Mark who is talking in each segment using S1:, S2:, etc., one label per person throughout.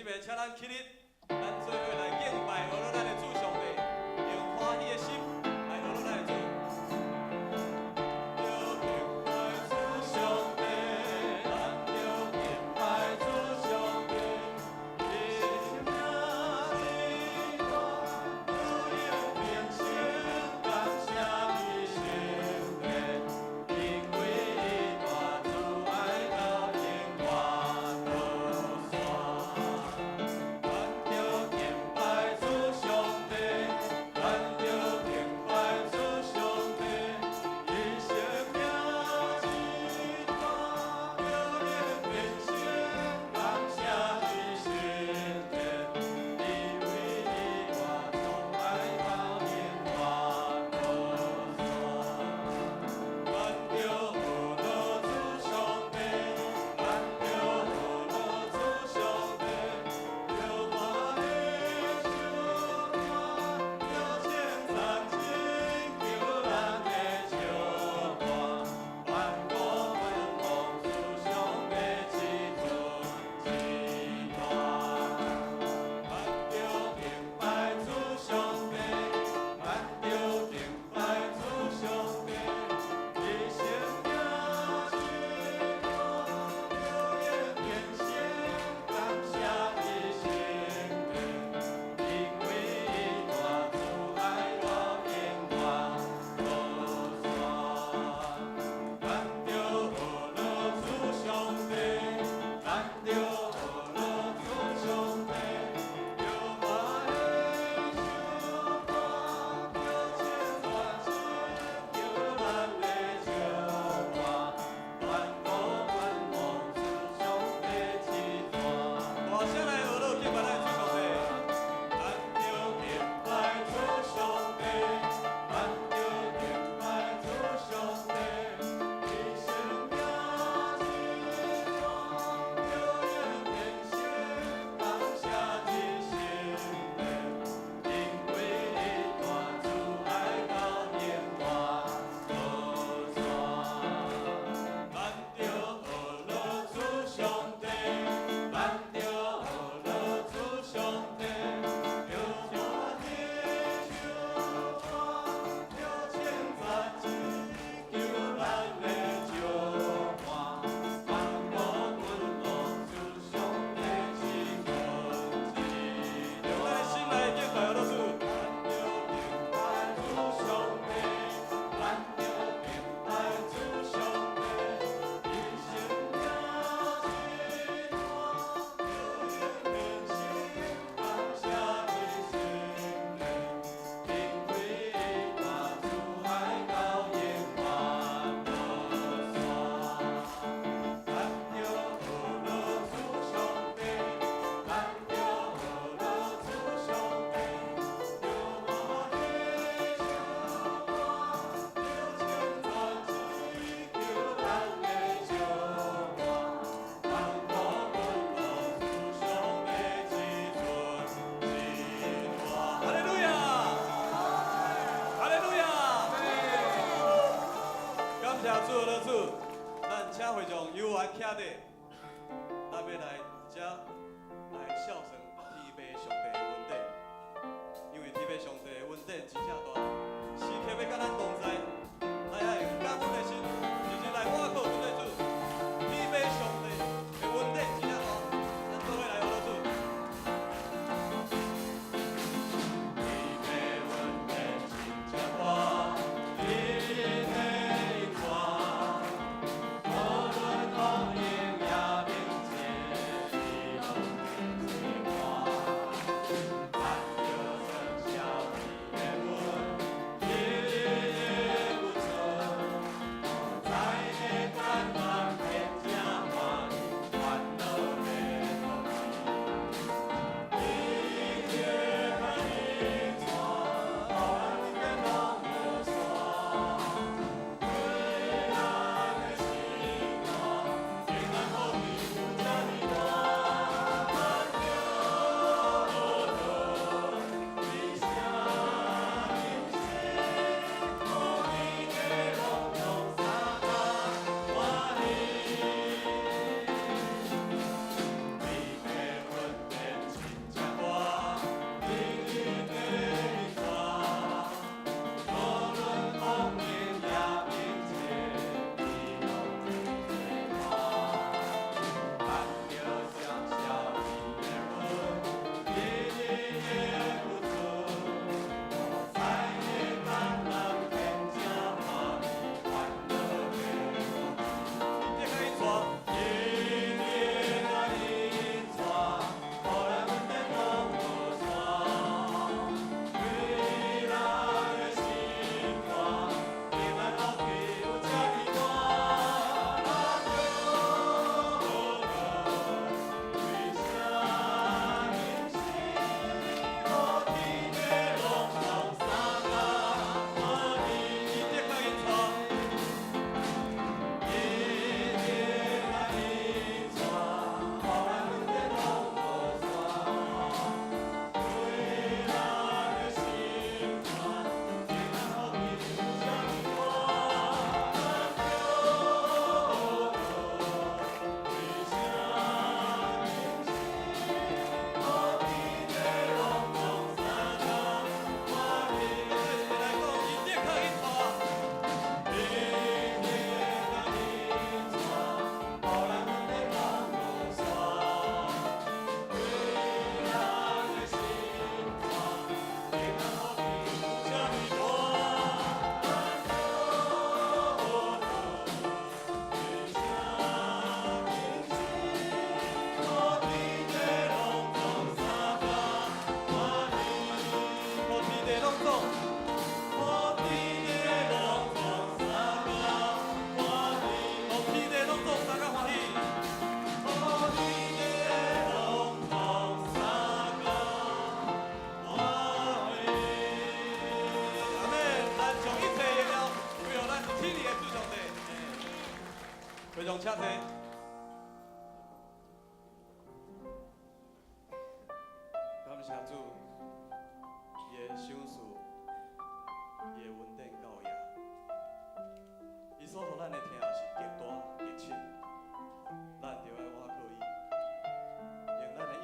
S1: 便请咱起立，咱做伙来敬拜我咱的主上帝，用欢喜的心来我咱的主。请会众悠闲徛底，咱要来遮来孝顺天父上帝的恩典，因为天父上帝的恩典真正大，时刻要甲咱同在，来有感恩的心，就是来我靠主的主，天父上帝的恩典真正大，咱做伙来学主。天父恩典真正大。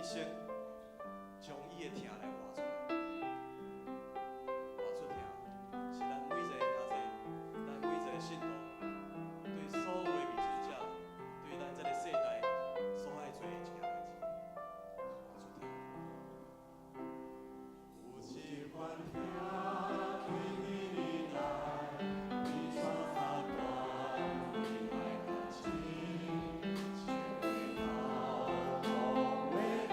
S1: 一生将伊的疼来活出来，活出疼，是咱每一个兄弟，咱每一个信徒，对所有的未信者，对咱这个世代所爱做的一件代志，活出疼。有一款疼对你来，比山大，比海较深，切袂透，风袂着。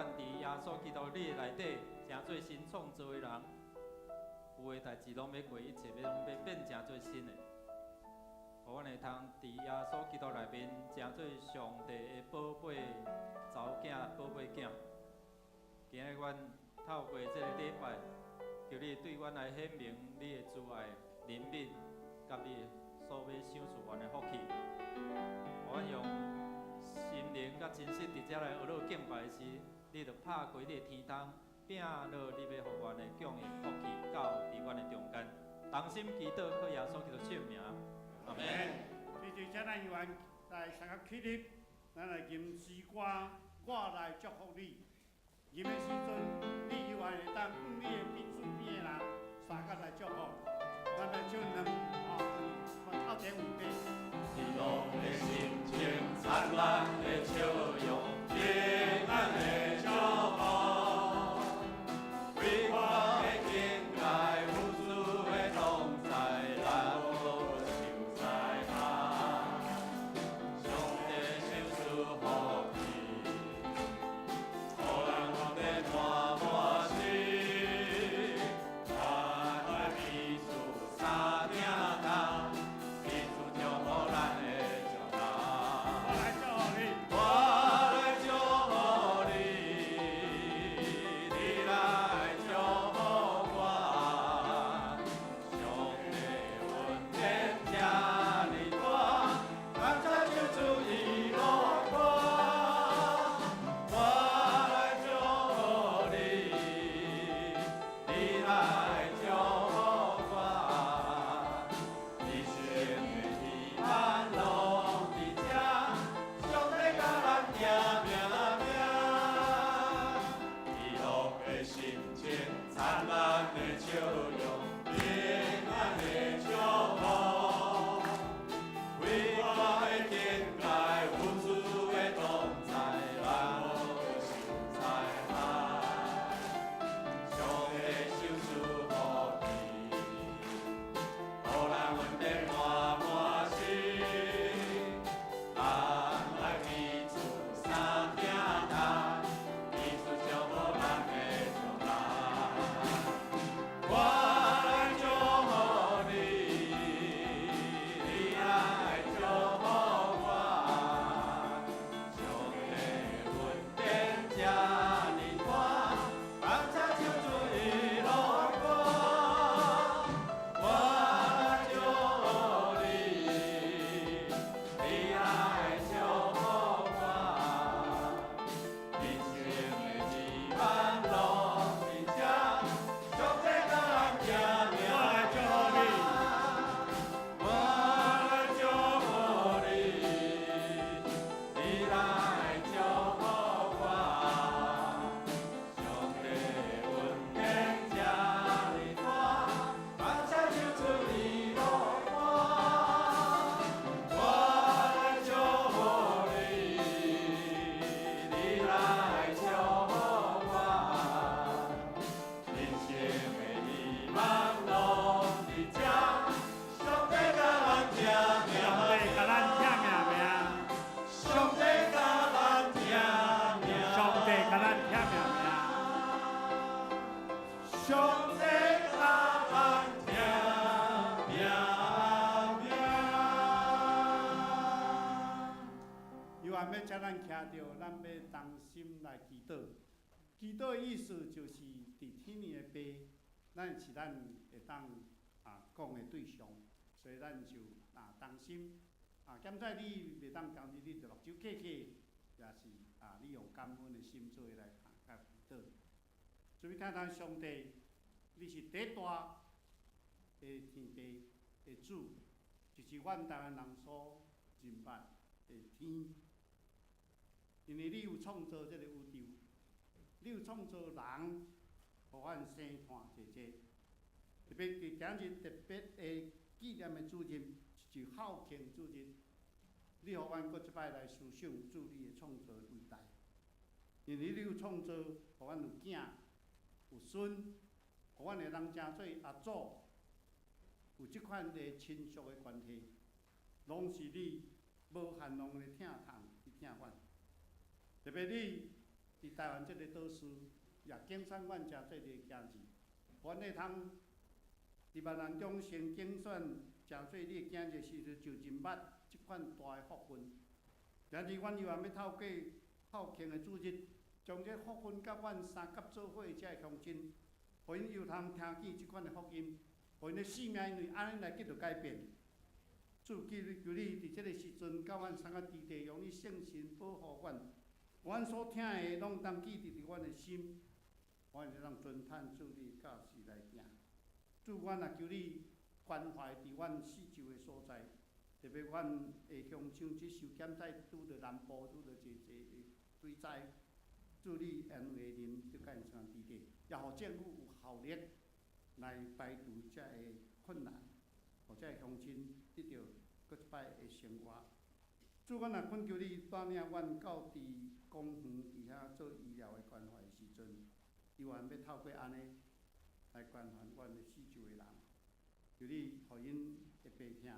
S2: 阮伫耶稣基督你的内底，成做新创造的人，有诶代志拢要过，一切拢要变成做新的。互阮会通伫耶稣基督内面，成做上帝的宝贝查某囝、宝贝囝。今日阮透过这个礼拜，求你对阮来显明你的慈爱、怜悯，甲你所要赏赐阮的福气。互阮用心灵甲真实伫遮来学落敬拜时，你着拍开你的天窗，摒落你要互阮的供应福气到伫阮的中间。同心祈祷，靠耶稣基督圣名，阿门。
S3: 谢谢遮咱议员来参加起立，咱来吟诗歌，我来祝福你。吟的时阵，你议员会当向你的彼此边的人三甲来祝福。咱来唱2，1点5倍。
S2: 日落的心情，灿烂的笑容，平安的祝福，为我的境界，无数的同在，咱无受灾害。上帝赏赐福气，互人福得满满心，咱来彼此相听谈。
S3: 叫咱徛着，咱要同心来祈祷。祈祷的意思就是伫天里的爸，咱是咱会当讲的对象，所以咱就同心。减在你袂当今日你就目睭客客，也是你用感恩的心做来甲祈祷。所以听咱上帝，你是第一大的天父的主，就是阮台湾人所认捌的天。因为你有创造这个宇宙，你有创造人，互阮生伴济济。特别伫今日特别的纪念的主日，就孝敬主日，你互阮搁一摆来思想主你的创造的伟大。因为你有创造，互阮有囝有孙，互阮会当成做阿祖，有即款的亲属的关系，拢是你无限量的疼痛去疼阮。特别你伫台湾即个岛市，也竞选阮诚侪个行事。阮会通伫万人中先竞选诚侪个行事时阵，就认捌即款大个福分。然而，阮又要透过孝庆的主日，将这福分甲阮三甲做伙，才会乡亲，互因又通听见即款的福音，互因的生命因为安尼来得到改变。主求你伫即个时阵，甲阮三甲基地，用你圣神保护阮，阮所听的拢当记伫阮的心，阮会当遵趁主你教示来行。主，阮也求你关怀伫阮四周的所在。特别阮下乡像即受检灾，拄着南部拄着侪水灾，助力安慰人，就甲因上基地，也互政府有效力来排除遮个困难，互遮个乡亲得到搁一摆的生活。主，阮也恳求你带领阮到伫公园伫遐做医疗的关怀的时阵，又要透过安尼来关怀阮的四周的人，求你互因会白听。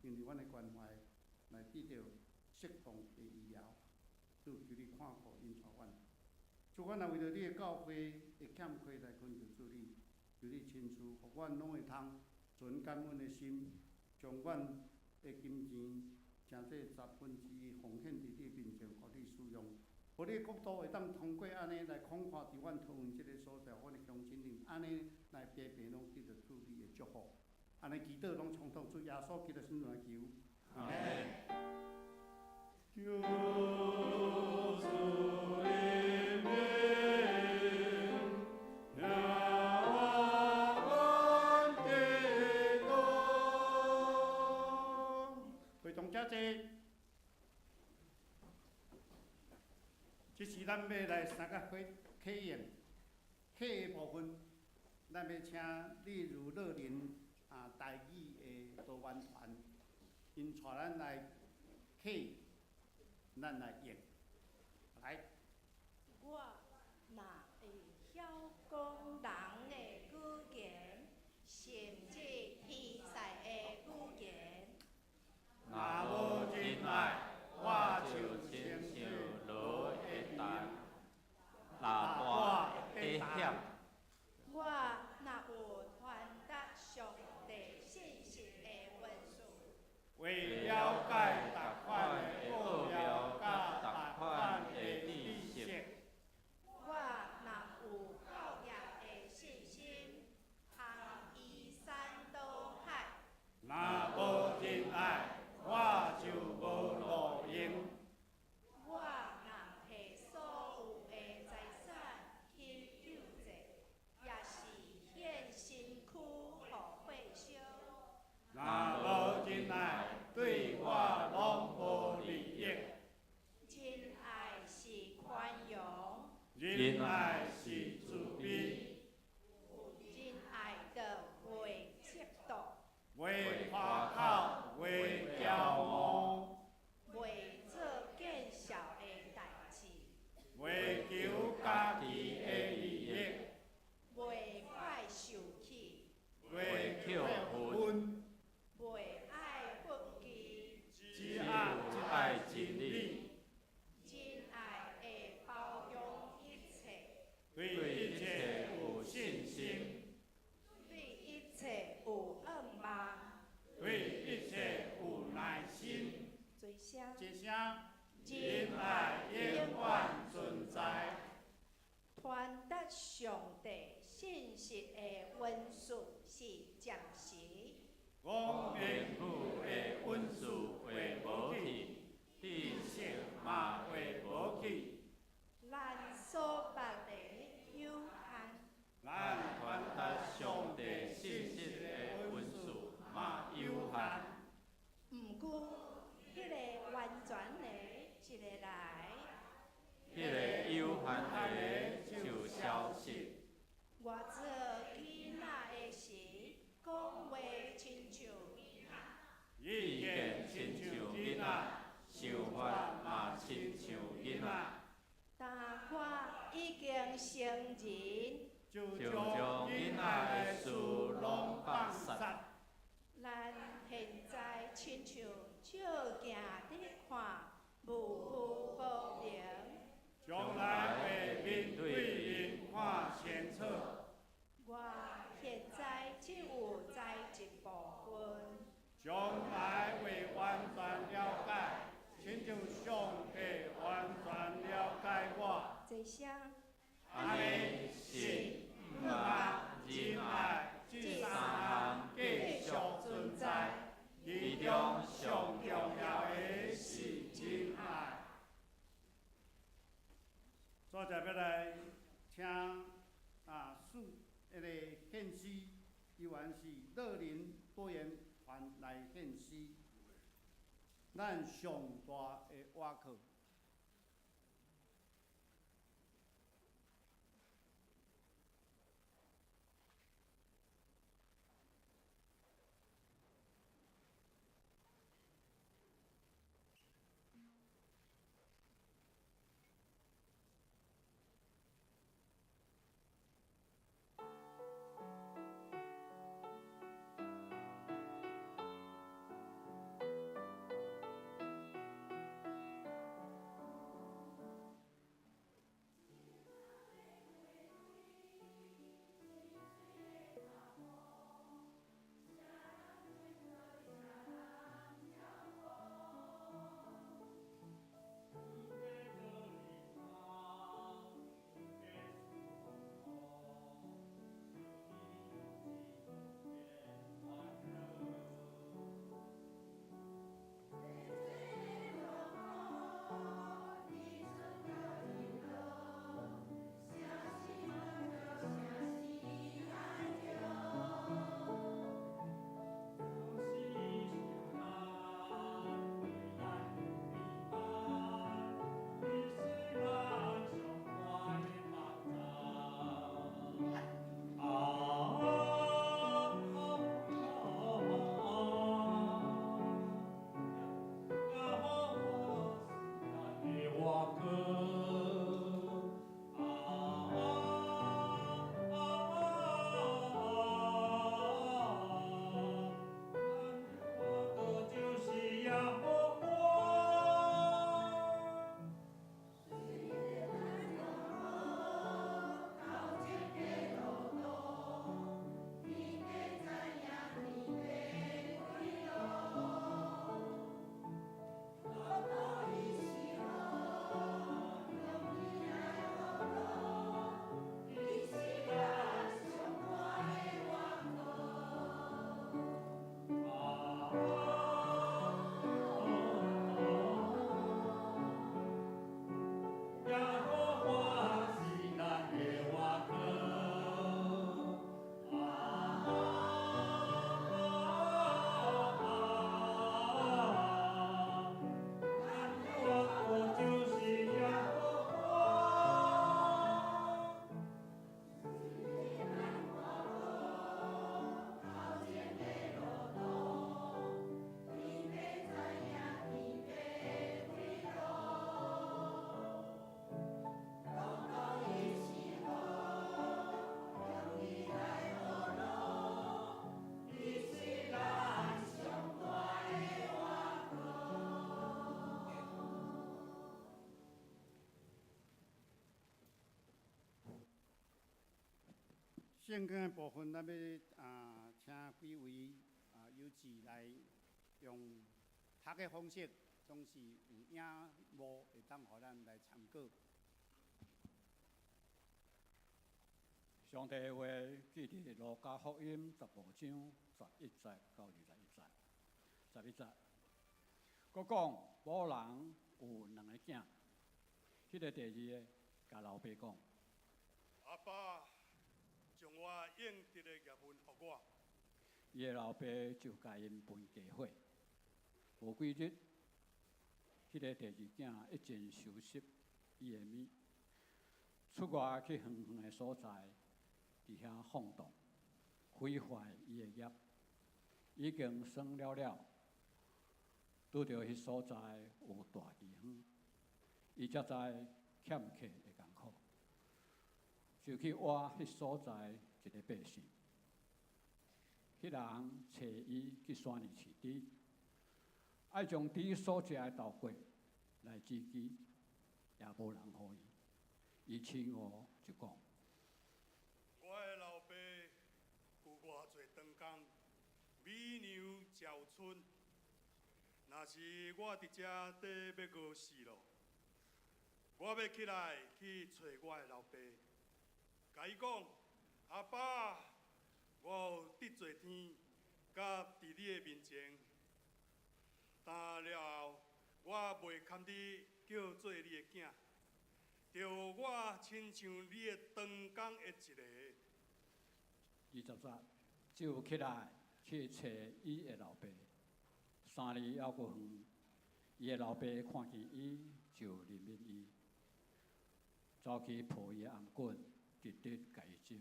S3: 因为阮的关怀来得到适当的医疗，主求你看顾因带阮。主，阮也为着你的教会的欠缺来恳求主你，求你亲自，互阮拢会通存感恩的心，将阮的金钱诚济1/10奉献伫你面前，互你使用。互你的国度会当通过安尼来广阔伫阮桃园即个所在，阮的乡亲人安尼来平平拢得到主你的祝福。安尼祈祷拢从头主耶稣基督圣名来求。
S2: 阿门。
S3: 主会同遮济，这是咱要来三个体验体的部分，咱要请例如乐林。台语的导员团，因带咱来起，咱来演，来。
S4: 我若会晓讲人的语言，甚至天使的语言，
S3: 若无真爱，我就亲像落的蛋，若我会晓。
S4: 我若有传达上帝信息的文书，
S3: 为了解逐款的奥妙甲逐款的知识，
S4: 我若有教育的信心，通移山倒海，
S3: 若无真爱，我就无路用。
S4: 我若摕所有的财产去救济，也是献身躯互会烧。
S3: 若无真爱，对我拢无利益。
S4: 真爱是宽容，
S3: 仁爱是慈悲，
S4: 真爱的袂嫉妒，
S3: 袂夸口，袂骄傲，
S4: 袂做见笑的代志，
S3: 袂求家己的利益，
S4: 袂快受气，
S3: 袂扣分，
S4: 袂爱分歧，
S3: 只爱真理，
S4: 真爱会包容一切，
S3: 对一切有信心，
S4: 对一切有愿望，
S3: 对一切有耐心。
S4: 最声
S3: 一声，仁爱永远存在。
S4: 传达上帝信息的文书是暂时，
S3: 我面府的温书会无去，知识嘛会无去。
S4: 咱所捌的有限，
S3: 咱传达上帝信息的温书嘛有限，
S4: 毋过迄个完全的一个来，
S2: 迄个有限的就消失。
S4: 我做囡仔的时，讲话亲像囡仔，
S3: 意见亲像囡仔，想法嘛亲像囡仔。
S4: 但看已经成人，
S3: 就将囡仔的事拢放下。
S4: 咱现在亲像照镜伫看，模糊无明。
S3: 将来好，接下来请迄个献诗，依然是乐龄多元团来献诗。咱上大的瓦课。圣经的部分，咱要请几位有志来用读的方式，总是有影无会当互咱来参考。
S5: 上帝的话记伫路加福音10部章11节到21节。11节，佮讲某人有2个囝，迄个第二个甲老爸讲：
S6: 阿爸，将我应得的业份予我。
S5: 伊的老爸就甲因分家伙。无几日，迄个第二囝一前收拾伊的物，出外去远远的所在，伫遐放荡，毁坏伊的业。已经算了，拄着迄所在有大地方，伊才知欠客会艰苦，就去挖迄所在一个百姓。迄人找伊去山里饲猪，爱将猪所食的豆果来煮鸡，也无人予伊。伊起午就讲：
S6: 我的老爸有偌侪长工，美牛交春，若是我伫遮底要饿死咯，我要起来去找我的老爸，甲伊讲：阿爸。我有得罪天，甲伫你的面前，但了后我袂堪你叫做你的囝，就我亲像你的长工的一个。
S5: 20节，就起来去找伊的老爸。3日还阁远，伊的老爸看见伊就怜悯伊，走去抱伊的红棍，直直甲伊针。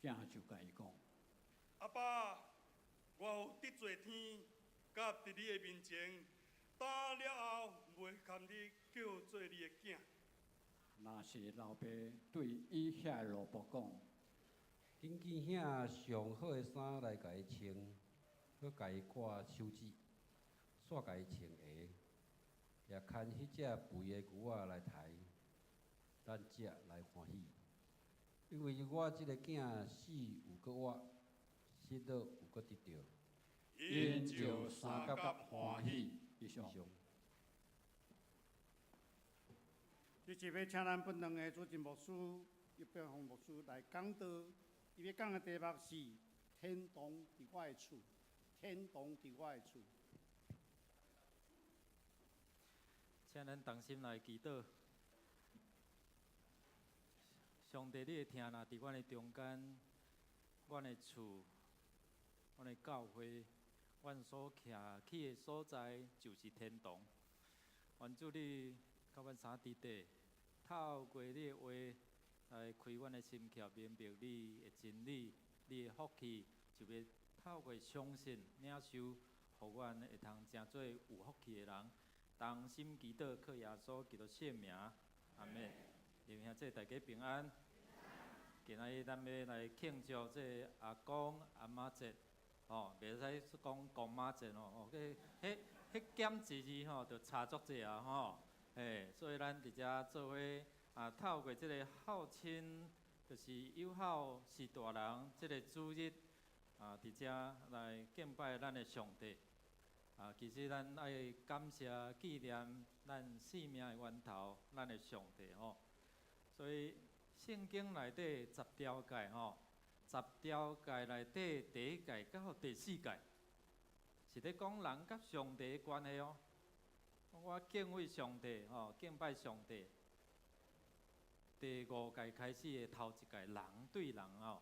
S5: 囝就甲伊讲：
S6: 阿爸，我有得罪天，甲伫你的面前，打了后袂堪你叫做你的囝。
S5: 若是老爸对伊遐萝卜讲。
S7: 紧紧遐上好的衫来甲伊穿，搁甲伊挂手指，煞甲伊穿鞋，也牵迄只肥的牛仔来抬，咱食来欢喜。因为我即个囝死有搁活，失落有搁得着，
S5: 因就三甲欢喜以上。
S3: 即是要请咱本堂的主任牧师叶炳宏牧师来讲道。 伊要讲的题目是“天堂伫我的厝”，天堂伫我的厝。
S2: 请咱同心来祈祷。上帝，你会听啦，伫阮的中间，阮的厝，阮的教会，阮所徛起的所在就是天堂。愿主你甲阮三弟弟，透过你的话。 来开阮的心窍，明白你的真理，你的福气，就要透过相信领受，互阮会通成做有福气的人。同心祈祷，靠耶稣基督圣名，阿门。弟兄兄弟，大家平安。今仔日咱要来庆祝这阿公阿妈节，哦，袂使讲公妈节哦，迄减一字吼，就差足济啊吼，所以咱伫遮做伙。 透过即个孝亲，就是友好是大人，即个主日伫遮来敬拜咱的上帝。其实咱爱感谢纪念咱生命的源头，咱的上帝吼。所以圣经内底10条诫吼，10条诫内底第1诫到第4诫，是咧讲人甲上帝的关系哦。我敬畏上帝吼，敬拜上帝。 第5届开始的头1届，人对人哦；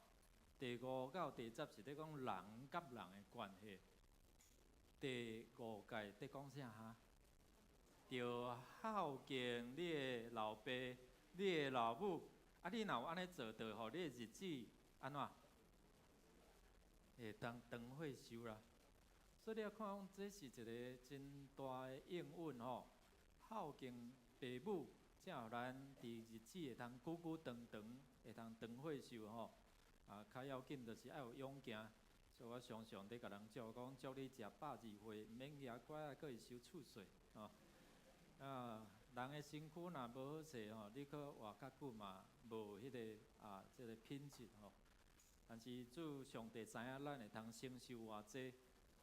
S2: 第5到第10是咧讲人甲人的关系。第5届在讲啥哈？着孝敬你的老爸、你的老母，你若有安尼做，着互你的日子安怎？会当长岁寿啦。所以你要看，这是一个真大的应允吼，孝敬父母。 才互咱伫日子会通久久长长，会通长岁寿吼。较要紧就是爱有勇行。所以我常常伫甲人照讲，祝你食120岁，毋免牙乖啊，搁会受厝税吼。人的身躯若无好势吼，你搁活较久嘛，无迄个即个品质吼。但是主上帝知影咱会通承受偌济，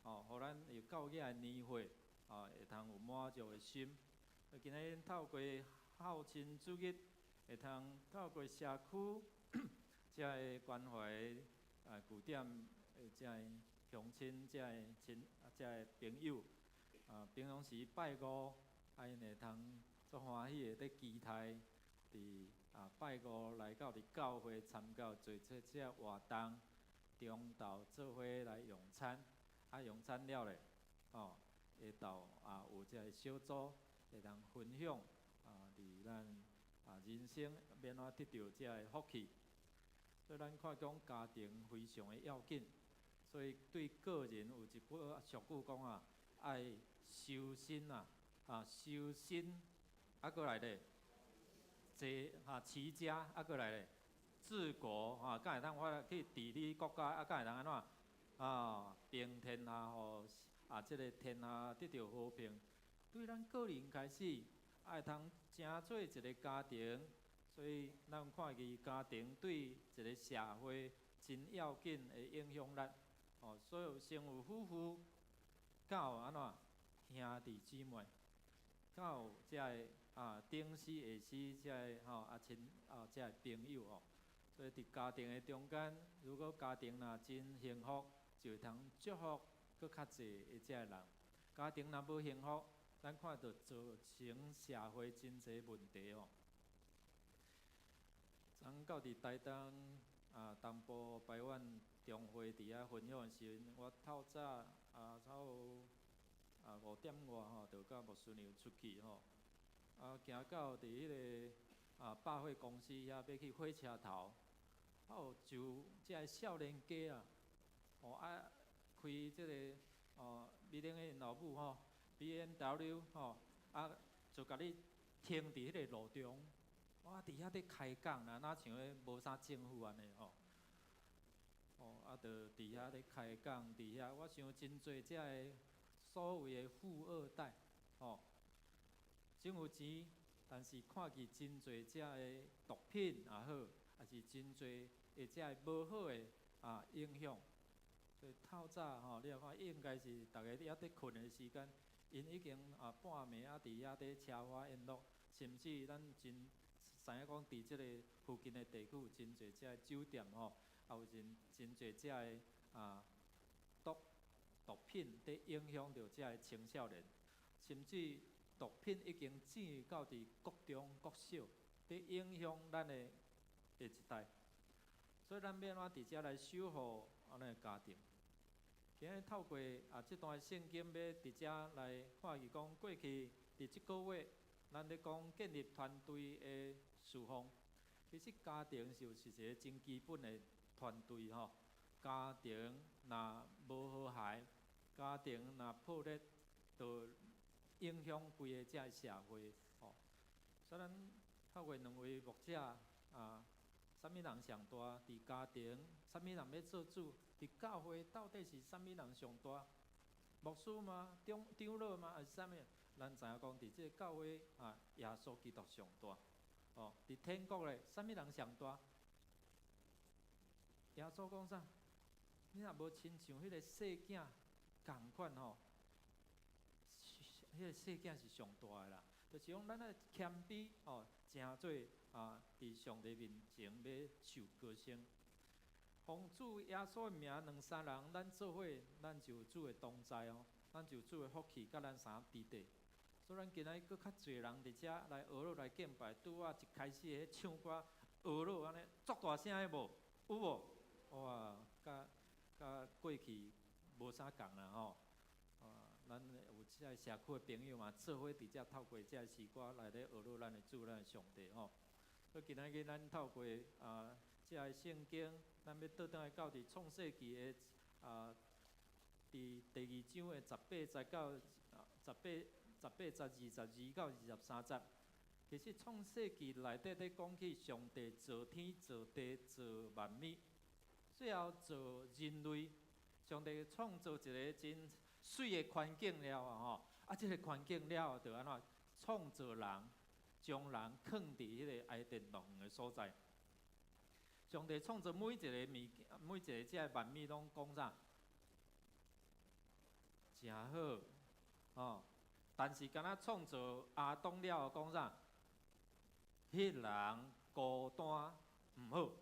S2: 吼，互咱有够额的年岁，会通有满足的心。今日透过 孝亲主日会通透过社区遮个关怀据点，遮个乡亲、遮个遮个朋友，平常时拜五，因会通足欢喜的伫期待，伫拜五来到伫教会参加做这活动，中昼做伙来用餐，用餐了咧，会到有遮个小组会通分享。 伫咱人生免怎得到遮个福气，所以咱看讲家庭非常的要紧。所以对个人有一句俗语讲爱修身修身，过来咧，持家，过来咧，治国敢会通我去治理国家，敢会通安怎平天下互即个天下得到和平。对咱个人开始。 爱通成做一个家庭，所以咱看见家庭对一个社会真要紧的影响力。所有身有夫妇，敢有安怎兄弟姊妹，敢有遮个顶死下死遮个亲遮个朋友哦。所以伫家庭的中间，如果家庭若真幸福，就会通祝福搁较济的遮个人。家庭若无幸福， 咱看到造成社会真侪问题哦。昨到伫台东东部台湾中会伫遐分享的时阵，我透早差不多5点外就甲牧师娘出去行到伫迄个百货公司遐要去火车头，就即个少年家开即个美玲的因老母BMW 就甲你停伫迄个路中。我伫遐咧开讲啦，哪像咧无啥政府安尼就伫遐咧开讲，伫遐我想真侪遮个所谓的富二代真有钱，但是看见真侪遮个毒品也好，也是真侪遮个无好的影响。所以透早你来看，应该是大家还伫困的时间，因已经半暝伫遐咧车花宴乐，甚至咱真。知影讲，伫即个附近的地区，真侪遮酒店也有真侪遮个毒品伫影响着遮个青少年，甚至毒品已经进入到伫国中、国小，伫影响咱的下一代。所以咱要安怎伫遮来守护安尼家庭？今日透过即段圣经，要伫遮来看伊讲，过去伫即个月。咱咧讲建立团队的侍奉，其实家庭就是一个真基本的团队家庭若无和谐，家庭若破裂，就影响规个遮社会所以咱透过两位牧者啥物人上大？伫家庭，啥物人要做主？伫教会到底是啥物人上大？牧师吗？长老吗？还是啥物？咱知影讲，伫即个教会耶稣基督上大伫天国咧，啥物人上大？耶稣讲啥？你若无亲像迄个细囝共款迄个细囝是上大的啦。就是讲，咱咧谦卑诚做伫上帝面前要受高升。奉主耶稣的名，两三人咱做伙，咱就有主的同在咱就有主的福气，甲咱相伫地。所以咱今仔日搁较侪人伫遮来学乐来敬拜，拄一开始迄唱歌学乐安尼，足大声的无？有无？哇，甲过去无啥共啦咱有遮个社区的朋友嘛，做伙伫遮透过遮诗歌来咧学乐咱的主，咱的上帝所以今仔日咱透过遮个圣经，咱要倒转来到伫创世纪的伫第2章的18、19、18、22到23节，其实创世纪内底咧讲起上帝造天、造地、造万物，最后造人类。上帝创造一个真水的环境了即个环境了就安怎创造人，将人放伫迄个爱甸乐园的所在。上帝创造每一个遮个万物拢讲啥？诚好但是敢若创造亚当了后讲啥？迄人孤单毋好，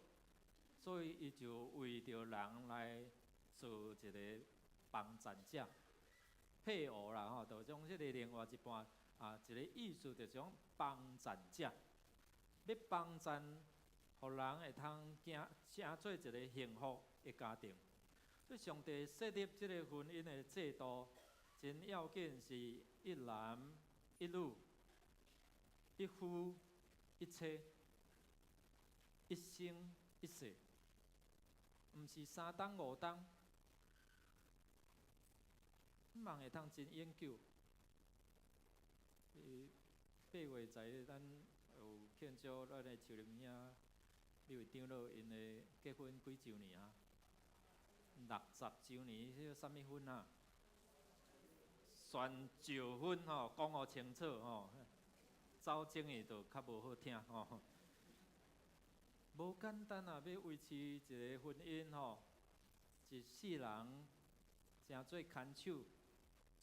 S2: 所以伊就为着人来做一个帮衬者、配偶啦就种即个另外一半一个意思就是讲帮衬者，要帮衬，互人会通成做一个幸福的家庭。所以上帝设立即个婚姻的制度。真要紧是一男一女，一夫一妻，一生一世，毋是3冬5冬，望会通真永久。8月在咱有庆祝咱的树林遐一位长老因的结婚几周年60周年，迄个啥物婚宣召婚讲互清楚走正义就较无好听无简单要维持一个婚姻一世人诚做牵手，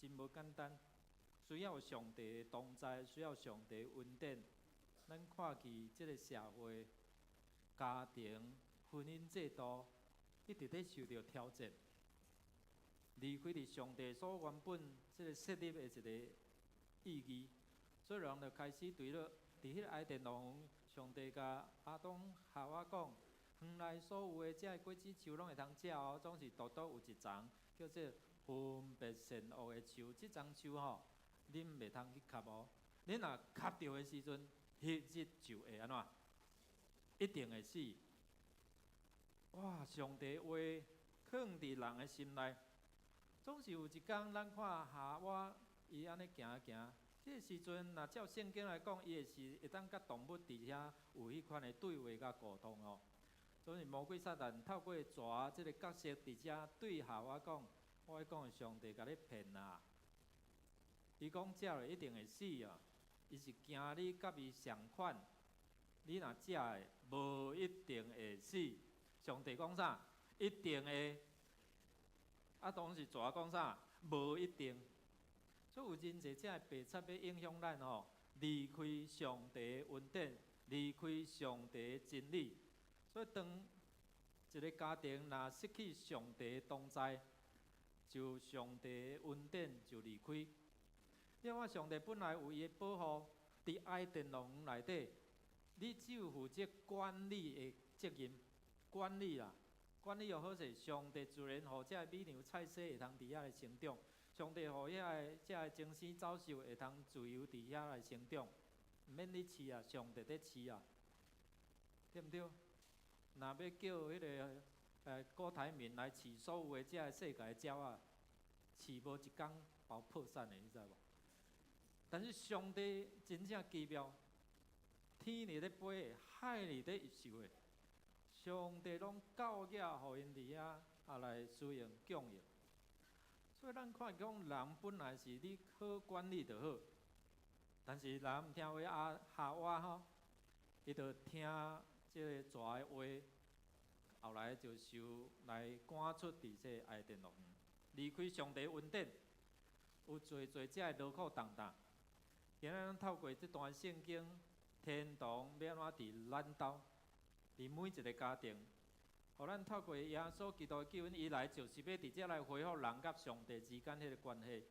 S2: 真无简单。需要上帝的同在，需要上帝的恩典。咱看去即个社会、家庭、婚姻制度一直咧受到挑战。离开伫上帝所原本即个设立的一个意义，所以人就开始伫迄个爱甸乐园上帝甲亚当夏娃讲，园内所有的这果子树拢会通食哦，总是独独有一丛叫做分别善恶的树。这丛树吼，恁袂通去磕哦。恁若磕着的时阵，迄日就会安怎？一定会死。哇！上帝话藏伫人的心内，总是有一天，咱看夏娃伊安尼行行，迄个时阵，若照圣经来讲，伊会当甲动物伫遐有迄款的对话甲沟通哦。所以魔鬼撒旦透过蛇即个角色伫遮对夏娃讲：我讲的上帝甲你骗啦！伊讲食了一定会死啊！伊是惊你甲伊相款，你若食的，无一定会死。上帝讲啥？一定会。啊，当时蛇讲啥？无一定。所以有真侪这白贼要影响咱吼，离开上帝的恩典，离开上帝的真理。所以当一个家庭若失去上帝的同在，就上帝的恩典就离开。你看，上帝本来有伊的保护，伫爱殿乐园内底，你只有负责管理的责任，管理啦，管理又好势。上帝自然互这美牛菜色会通伫遐来成长，上帝互这精神走兽会通自由伫遐来成长，毋免你饲啊，上帝在饲啊，对毋对？若要叫迄个郭台铭来饲所有的这世界的鸟啊，饲无一工包破产的，你知无？但是上帝真正奇妙，天里咧飞的，海里咧游的，上帝拢教育互因伫遐来使用供应。所以咱看讲，人本来是你好管理就好，但是人毋听话夏娃吼，伊就听即个蛇的话，后来就受来赶出伫这爱殿乐园，离开上帝恩典，有做这劳苦重担。今仔咱透过这段圣经，天堂要安怎伫咱兜，伫每一个家庭，互咱透过耶稣基督的救恩，伊来就是要直接来恢复人甲上帝之间迄个关系。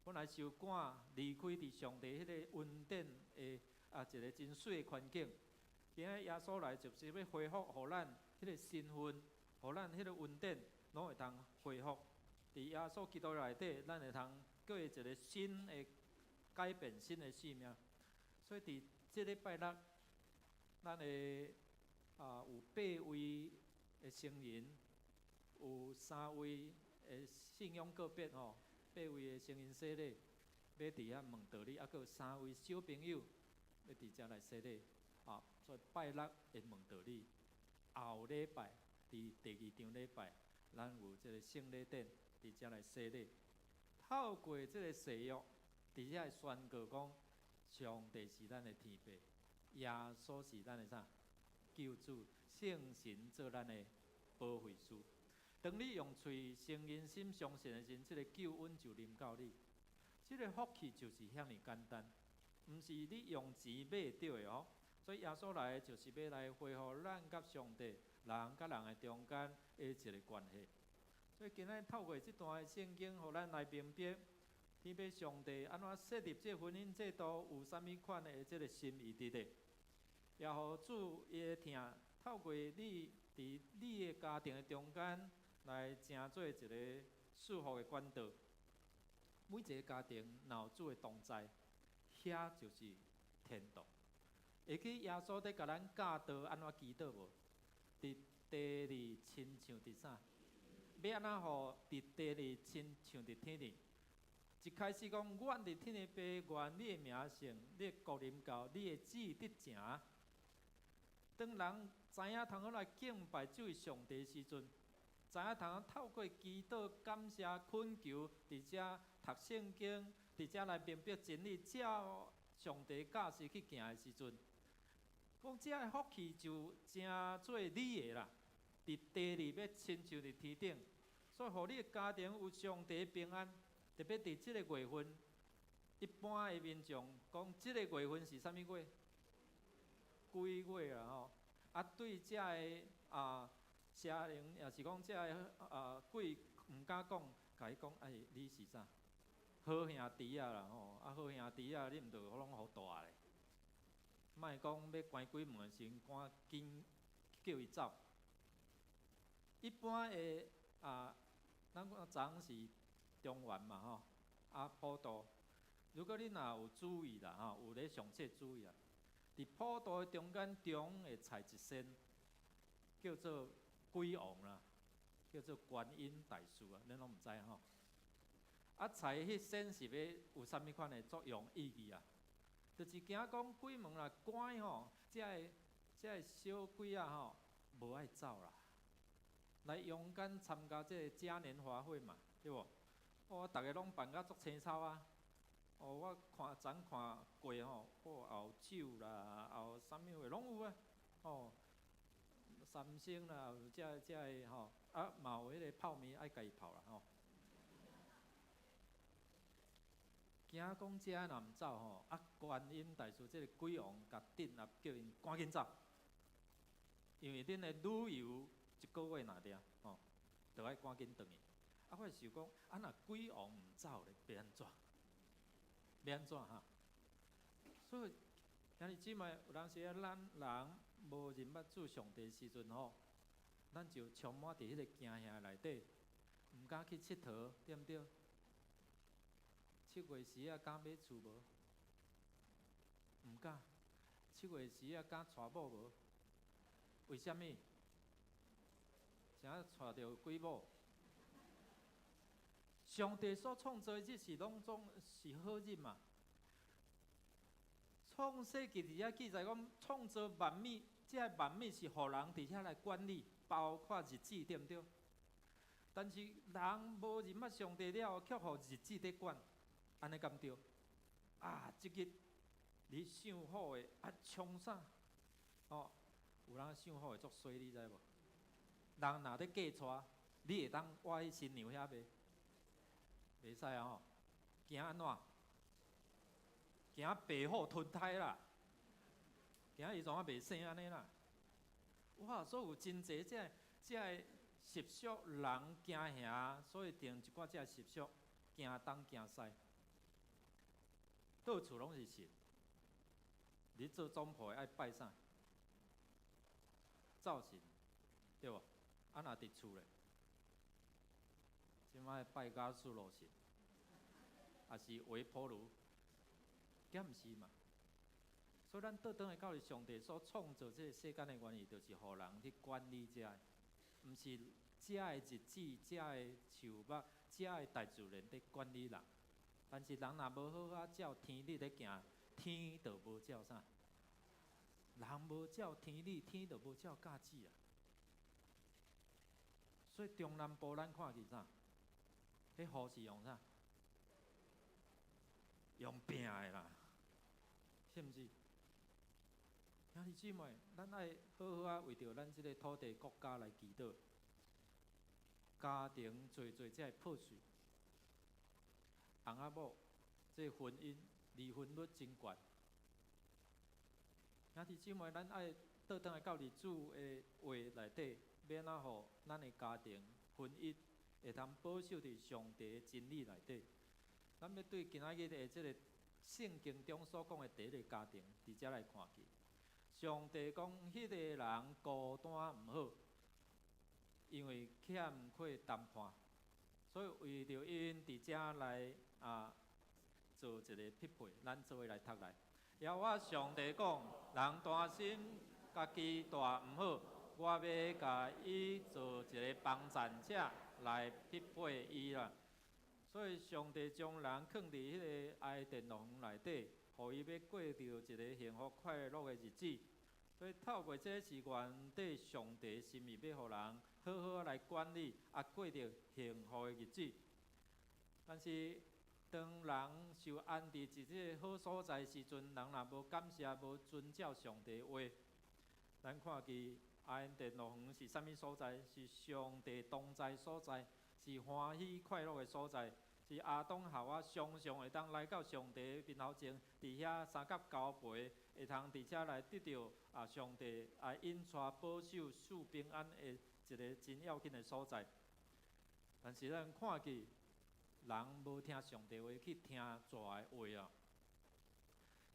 S2: 本来受赶离开伫上帝迄个恩典的一个真水的环境，今仔耶稣来就是要恢复，互咱迄个身份，互咱迄个恩典，拢会通恢复。伫耶稣基督内底，咱会通过一个新的改变，新的生命。所以伫即礼拜六，咱的有8位的成人，有3位的信仰个别吼，8位的成人洗礼，要伫遐问道理，还佫有3位小朋友要伫遮来洗礼。所以拜六会问道理，后礼拜伫第2场礼拜，咱有即个圣礼典伫遮来洗礼。透过即个洗浴，伫遮会宣告讲，上帝是咱的天父，耶稣是咱的啥？救主，圣神做咱的保惠师。当你用嘴承认心相信的时候，这个救恩就临到你。这个福气就是遐尼简单，毋是你用钱买到的哦。所以耶稣来就是要来恢复咱甲上帝、人甲人的中间的一个关系。所以今仔透过这段圣经，互咱来明白，天父上帝安怎设立这婚姻制度，有啥物款的这个心意伫咧，也互主伊的听，透过你伫你的家庭的中间来成做一个祝福的管道。每一个家庭若有主的同在，遐就是天堂。会记耶稣在甲咱教导安怎祈祷无？伫地里亲像伫啥？要安怎互伫地里亲像伫天里？一开始讲，阮伫天的父，愿你的名圣，你的国临到，你的旨意得成。当人知影通好来敬拜这位上帝的时阵，知影通透过祈祷、感谢、恳求，伫遮读圣经，伫遮来明白真理，照上帝教示去行的时阵，讲这个福气就真做你的啦。伫地里要亲像伫天顶，所以，互你的家庭有上帝的平安。特别伫即个月份，一般的民众讲，即个月份是啥物月？鬼月啦吼。对遮个邪灵，也是讲遮个鬼毋敢讲，甲伊讲，你是啥？好兄弟啦吼，好兄弟你毋着拢好大咧。莫讲要关鬼门的时阵，赶紧叫伊走。一般的咱讲昨是中原嘛吼，普渡，如果你若有注意啦吼，有咧详细注意啦，伫普渡的中间会插一仙，叫做鬼王啦，叫做观音大士啊，恁拢毋知吼。插迄仙是要有啥物款的作用意义啊？就是惊讲鬼门若关吼，遮个小鬼吼无爱走啦，来勇敢参加这个嘉年华会嘛，对无？逐个拢办甲足青草啊！我昨看过吼，后酒啦，后啥物货拢有啊！三星啦，有遮个吼，嘛有迄个泡面爱家己泡啦吼。惊讲遮若毋走吼，观音大士即个鬼王甲顶啊，叫因赶紧走，因为恁的旅游一个月若了吼，就爱赶紧转去。我想讲，若鬼王毋走咧，要安怎？要安怎哈？所以，兄弟姊妹，有当时咱人无认捌主上帝时阵吼，咱就充满伫迄个惊吓内底，毋敢去佚佗，对毋对？7月时敢买厝无？毋敢。7月时敢娶某无？为什么？啥娶着鬼某？上帝所创造的日是拢总是好日嘛。创世纪伫遐记载讲，创造万物，这万物是互人伫遐来管理，包括日子，对毋对？但是人无认捌上帝了，却互日子在管，安尼敢对？即日你想好诶，创啥？有人想好诶足衰，你知无？人若咧嫁娶，你会当我去新娘遐袂？袂使啊吼，惊安怎？惊白虎吞胎啦，惊伊怎啊袂生安尼啦？哇，所以有真侪这习俗，人惊吓，所以定一寡这习俗，惊东惊西，到处拢是神。你做总铺爱拜啥？灶神，对无？若伫厝咧？即摆拜甲属罗神，也是维普如，敢毋是嘛？所以咱倒转来到上帝所创造这个世间的原意，就是互人去管理遮个，毋是遮个日子、遮个树木、遮个大自然在管理人。但是人若无好好照天理咧行，天就无照啥？人无照天理，天就无照价值啊！所以中南部咱看见啥？迄雨是用啥？用拼的啦，是毋是？兄弟姊妹，咱爱好好为着咱即个土地国家来祈祷，家庭做才会破碎。翁仔某，这婚姻离婚率真悬。兄弟姊妹，咱爱倒转来到日主的话内底，要怎互咱的家庭婚姻会通保守伫上帝的真理内底。咱要对今仔日的这个圣经中所讲的第一个家庭，伫遮来看去。上帝讲，迄个人孤单毋好，因为欠缺谈判，所以为着因伫遮来做一个匹配，咱做伙来读来。也我上帝讲，人担心家己大毋好，我要甲伊做一个帮衬者来匹配伊啦。所以上帝将人放伫迄个爱电乐园内底，互伊要过着一个幸福快乐的日子。所以透过这是原底上帝的心意，要互人好好来管理，过着幸福的日子。但是当人受安置伫这个好所在时阵，人若无感谢、无遵照上帝的话，咱看见爱电乐园是啥物所在？是上帝同在所在，是欢喜快乐的所在，是亚当夏娃常常会当来到上帝面头前，伫遐三角交陪，会通伫遮来得到上帝引带保守、赐平安的一个真要紧的所在。但是咱看见人无听上帝话，去听蛇的话啊，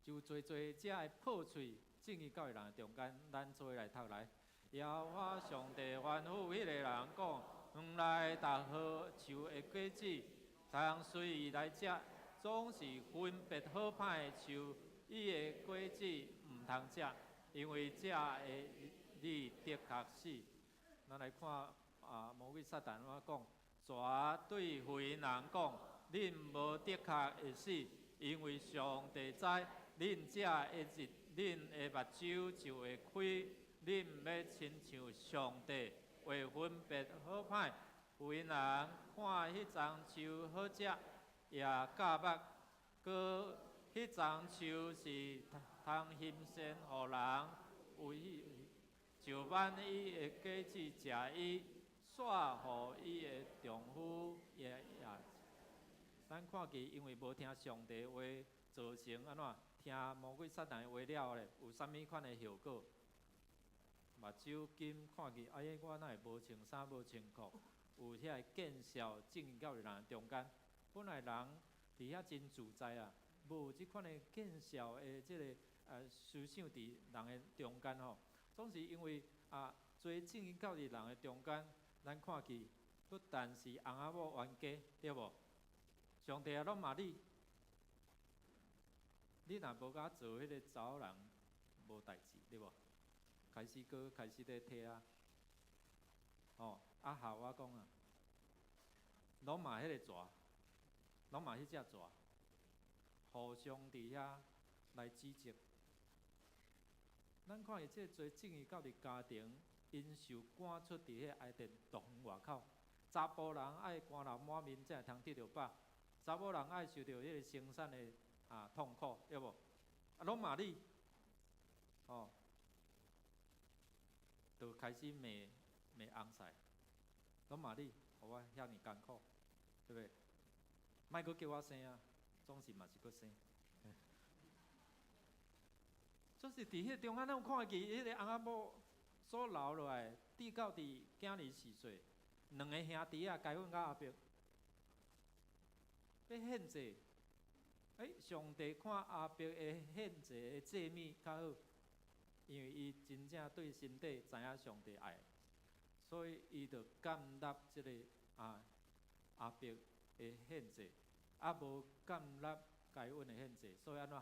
S2: 就做遮的破碎正义教育人中间，咱做来读来。耶和华上帝吩咐迄个人讲：原来逐好树的果子，通随伊来食，总是分别好歹树伊的果子毋通食，因为食的你的确死。咱来看魔鬼撒旦怎讲？蛇对妇人讲：恁无的确会死，因为上帝知恁食的日，恁的目睭就会开。恁毋要亲像上帝会分别好歹，妇人看迄丛树好食，也教目，搁迄丛树是通欣赏互人，为就挽伊的果子食伊，煞互伊的丈夫也。咱看见，因为无听上帝话，造成安怎？听魔鬼撒旦的话了咧，有啥物款的效果？目睭金看见，哎呀，我哪会无穿衫无穿裤？有遐见笑正义教育人中间，本来人伫遐真自在啊，无即款的见笑的即个思想伫人的中间吼，总是因为做正义教育人的中间，咱看见不但是翁仔某冤家，对无？上帝也拢骂你，你若无甲做迄个查某人，无代志，对无？开始咧摕啊，校我讲啊，拢嘛迄个蛇，拢嘛迄只蛇，互相伫遐来指责。咱看伊这做正义教育家庭，因受赶出伫迄爱电大园外口，查甫人爱肝流满面才会通得到饱，查某人爱受到迄个生产的痛苦，对无？拢骂你，就开始骂翁婿，拢骂你，互我遐尼艰苦，对不对？莫阁叫我生啊，总是嘛是阁生。就是伫迄中间，咱有看见迄个翁仔某所留落来，直到伫囝儿4岁，两个兄弟啊，该阮甲阿伯要献祭。上帝看阿伯的献祭的祭物较好，因为伊真正对身体知影上帝爱，所以伊就甘纳即个阿伯的献祭，无甘纳该阮的献祭，所以安怎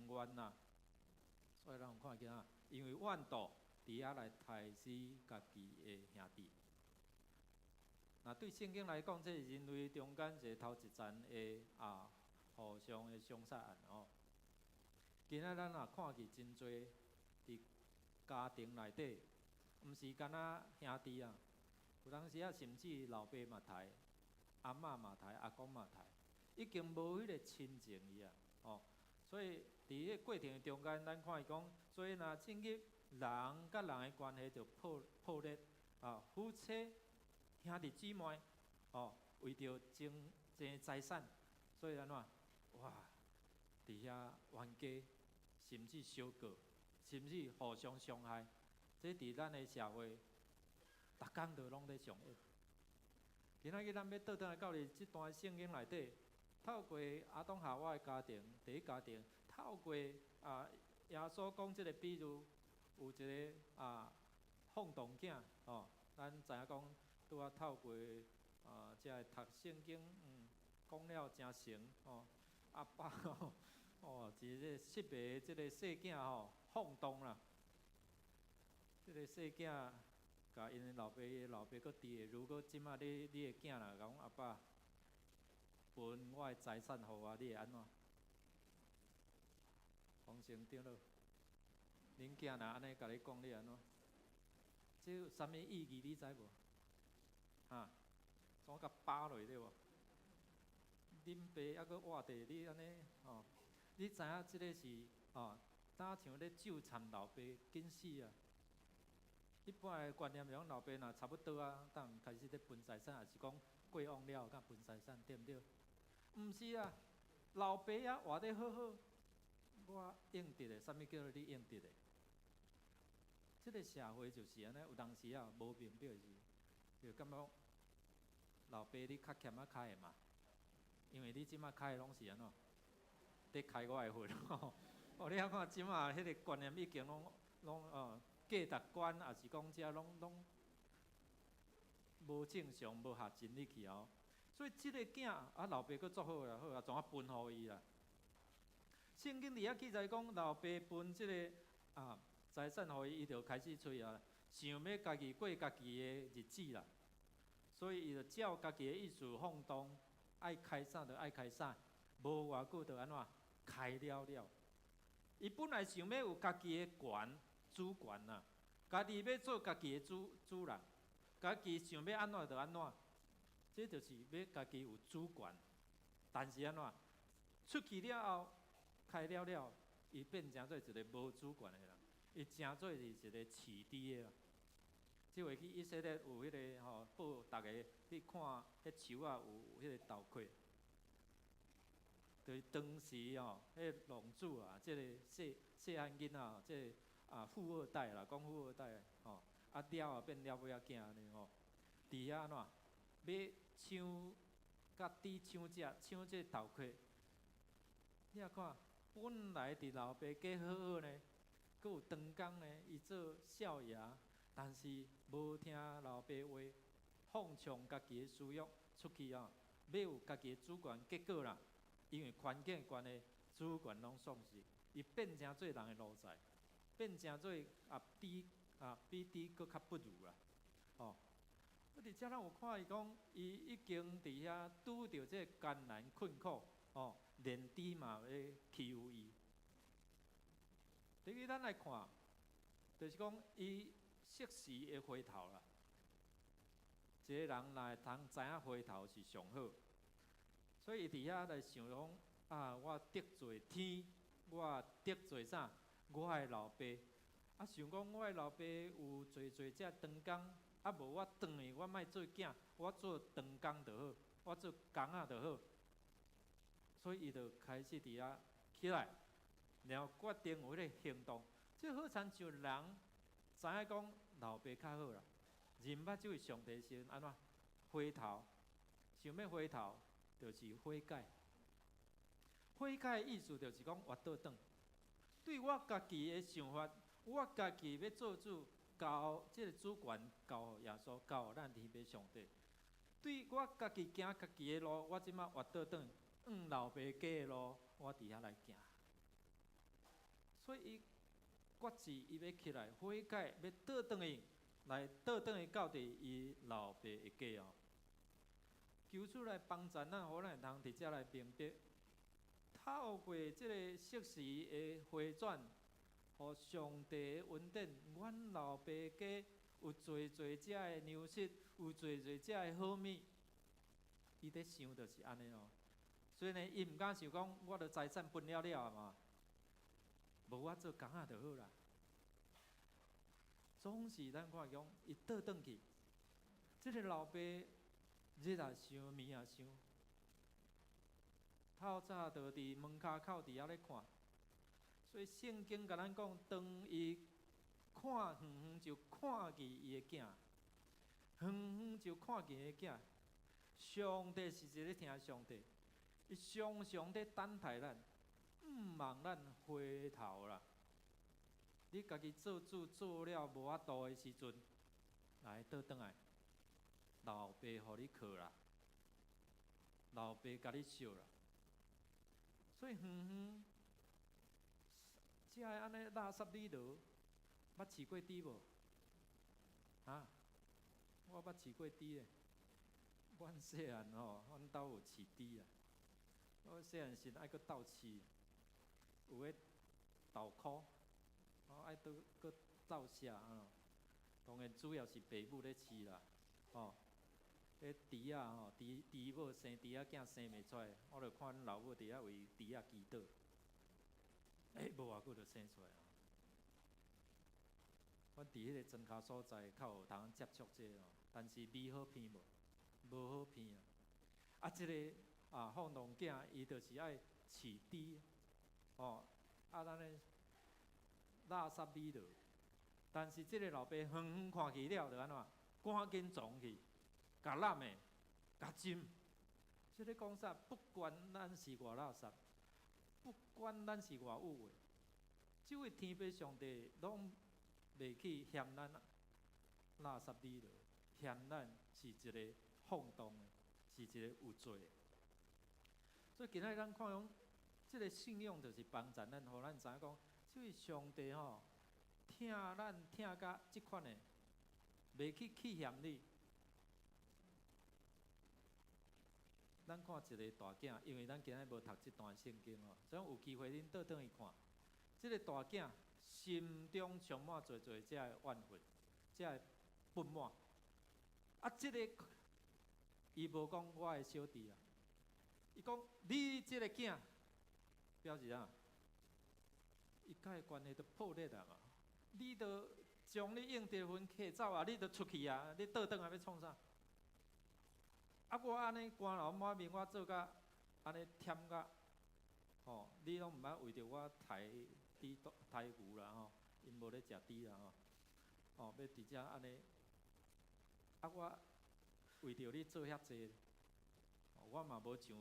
S2: 毋愿啦？所以咱有看见因为怨妒伫遐来杀死家己的兄弟。那对圣经来讲，这是人类中间一个头一层的互相的相杀案哦。今仔咱也看见真侪伫家庭内底，毋是干那兄弟啊，有当时甚至老爸嘛刣，阿嬷嘛刣，阿公嘛刣，已经无迄个亲情伊啊，所以伫迄过程中间，咱看伊讲，所以若正义人甲人的关系就破裂夫妻兄弟姊妹为着争财产，所以安怎哇，伫遐冤家，甚至相告，甚至互相伤害，这伫咱的社会，逐工都拢咧上演。今仔日咱要倒转来到即段圣经内底，透过亚当夏娃的家庭，第一家庭，透过耶稣讲即个比喻，有一个放荡囝咱知影讲，拄啊透过即个读圣经，讲了真成阿爸一个失迷即个细囝放荡啦，即个细囝甲因的老爸佫伫的，如果即马你的囝啦讲阿爸，分我的财产互我，你会安怎？放心对了，恁囝若安尼甲你讲，你安怎？这有啥物意义？你知无？怎甲扒落对无？恁爸还佫活地，你安尼你知影即个是打像咧咒惨老爸紧死啊！一般的观念讲，老爸若差不多当开始咧分财产，也是讲过往了甲分财产，对毋对？毋是啊，老爸活得好好，我应得的，啥物叫做你应得的？即个社会就是安尼，有当时无明白是，就感觉老爸你较欠开的嘛，因为你即马开的拢是安怎，得开我的份哦，你遐看即马迄个观念已经拢价值观，也是讲遮拢无正常，无合真理去哦。所以即个囝啊，老爸佫做好啦，好啊，怎啊分互伊啦？圣经伫遐记载讲，老爸分即个财产互伊，伊就开始催啊，想要家己过家己的日子啦。所以伊就照家己的意思放动，爱开啥就爱开啥，无偌久就安怎开了了。伊本来想要有家己的权主权啦，家己要做家己的主人，家己想要安怎就安怎，这就是要家己有主权。但是安怎出去了后，开了了，伊变成做一个无主权的人，伊成做是一个饲猪的啦。即回去以色列有迄个报大家去看，迄树啊有迄个豆壳，就是当时迄龙主啊，即个细汉囡仔，即个富二代啦，讲富二代了啊变了尾仔囝安尼伫遐安怎要抢甲猪抢这豆壳，你啊看，本来伫老爸家好好呢，佫有长工呢，伊做少爷。但是无听老爸话，放纵家己的私欲出去要有家己的主权，结果啦，因为环境的关系，主权拢丧失，伊变成做人的奴才，变成做比猪佫较不如啦。伫遮咱有看伊讲，伊已经伫遐拄着这艰难困苦，连猪嘛要欺负伊。第一，咱来看，就是讲伊。适时会回头啦，一个人若会通知影回头是上好，所以伊伫遐来想讲我得罪天，我得罪啥？我的老爸，想讲我的老爸有做遮长工，无我转去，我莫做囝，我做长工就好，我做工仔就好，所以伊就开始伫遐起来，然后决定有迄个行动，即好像就人。知影讲老爸较好啦，认捌即位上帝时安怎回头，想要回头，就是悔改。悔改的意思就是讲活倒转，对我家己的想法，我家己要做主，交即个主权交互耶稣，交互咱天父上帝。对我家己行家己的路，我即马活倒转，老爸家的路，我伫遐来行。所以伊。决志，伊要起来悔改，要倒转去，来倒转去到伫伊老爸的家求主来帮助咱，互咱会通伫遮来明白，透过即个适时的回转，互上帝的恩典，阮老爸家有做遮的粮食，有做遮的好物，伊在想就是安尼所以呢，伊毋敢想讲，我的财产分了了嘛。无我做工仔就好啦。总是咱看讲，伊倒转去，即个老爸日也想，暝也想，透早就伫门骹口伫遐咧看。所以圣经甲咱讲，当伊看远远就看见伊的囝，远远就看见伊的囝。上帝是一个听上帝，伊常常在等待咱。毋望咱回头啦！你家己做主做了无法度的时阵，来倒转来，老爸互你靠啦，老爸甲你笑啦。所以远远，遮个安尼垃圾里头，捌饲过猪无？我捌饲过猪诶。阮细汉阮兜有饲猪啊。我细汉时爱搁斗饲。有迄豆壳，爱搁斗舍当然主要是爸母咧饲啦，迄猪啊猪母生猪仔囝生袂出来，我著看阮老母伫遐为猪仔祈祷，无偌久就生出来阮伫迄个庄脚所在，较有通接触这但是味好偏无好偏即个放浪囝，伊就是爱饲猪。咱咧垃圾里头，但是即个老爸远远看去了，就安怎？赶紧撞去，甲揽的，甲浸。即个讲啥？不管咱是偌垃圾，不管咱是偌有为，这位天父上帝拢袂去嫌咱垃圾理了，嫌咱是一个放荡的，是一个有罪的。所以今仔咱看讲，这个信仰就是帮助咱，互咱知影讲，这位上帝吼，疼咱疼甲即款的，袂去欺嫌你。咱看一个大囝，因为咱今仔无读这段圣经哦，所以有机会恁倒转去看，这个大囝心中充满侪侪遮的怨愤，遮的不满。啊，这个伊无讲我的小弟啊，伊讲你这个囝，表示啥？伊甲伊关系都破裂啊嘛！你都将你应得分摕走啊，你都出去啊，你倒转来要创啥？啊，我安尼肝脑满面，我做甲安尼忝甲，吼，你拢毋捌为着我刣牛啦吼，因无咧食猪啦吼，吼要伫遮安尼，啊我为着你做遐济，我嘛无像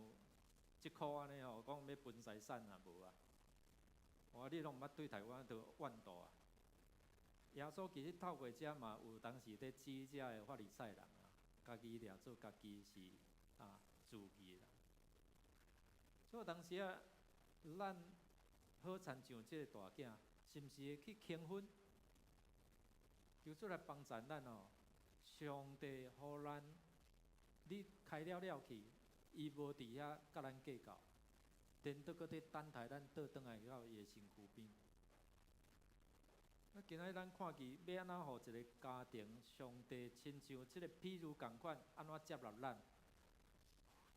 S2: 即箍安尼吼，讲要分财产啊无啊，你拢毋捌对待我就怨妒啊。耶稣其实透过遮嘛有当时咧指遮的法利赛人啊。家己掠做家己是自义啦，所以当时啊，咱好亲像即个大囝，是毋是会去轻分？求主来帮助咱哦。上帝互咱，你开了去，伊无伫遐甲咱计较，颠倒搁伫等待咱倒转来到伊的身躯边。啊，今仔咱看见要安怎互一个家庭，上帝亲像即个譬如共款，安怎接纳咱？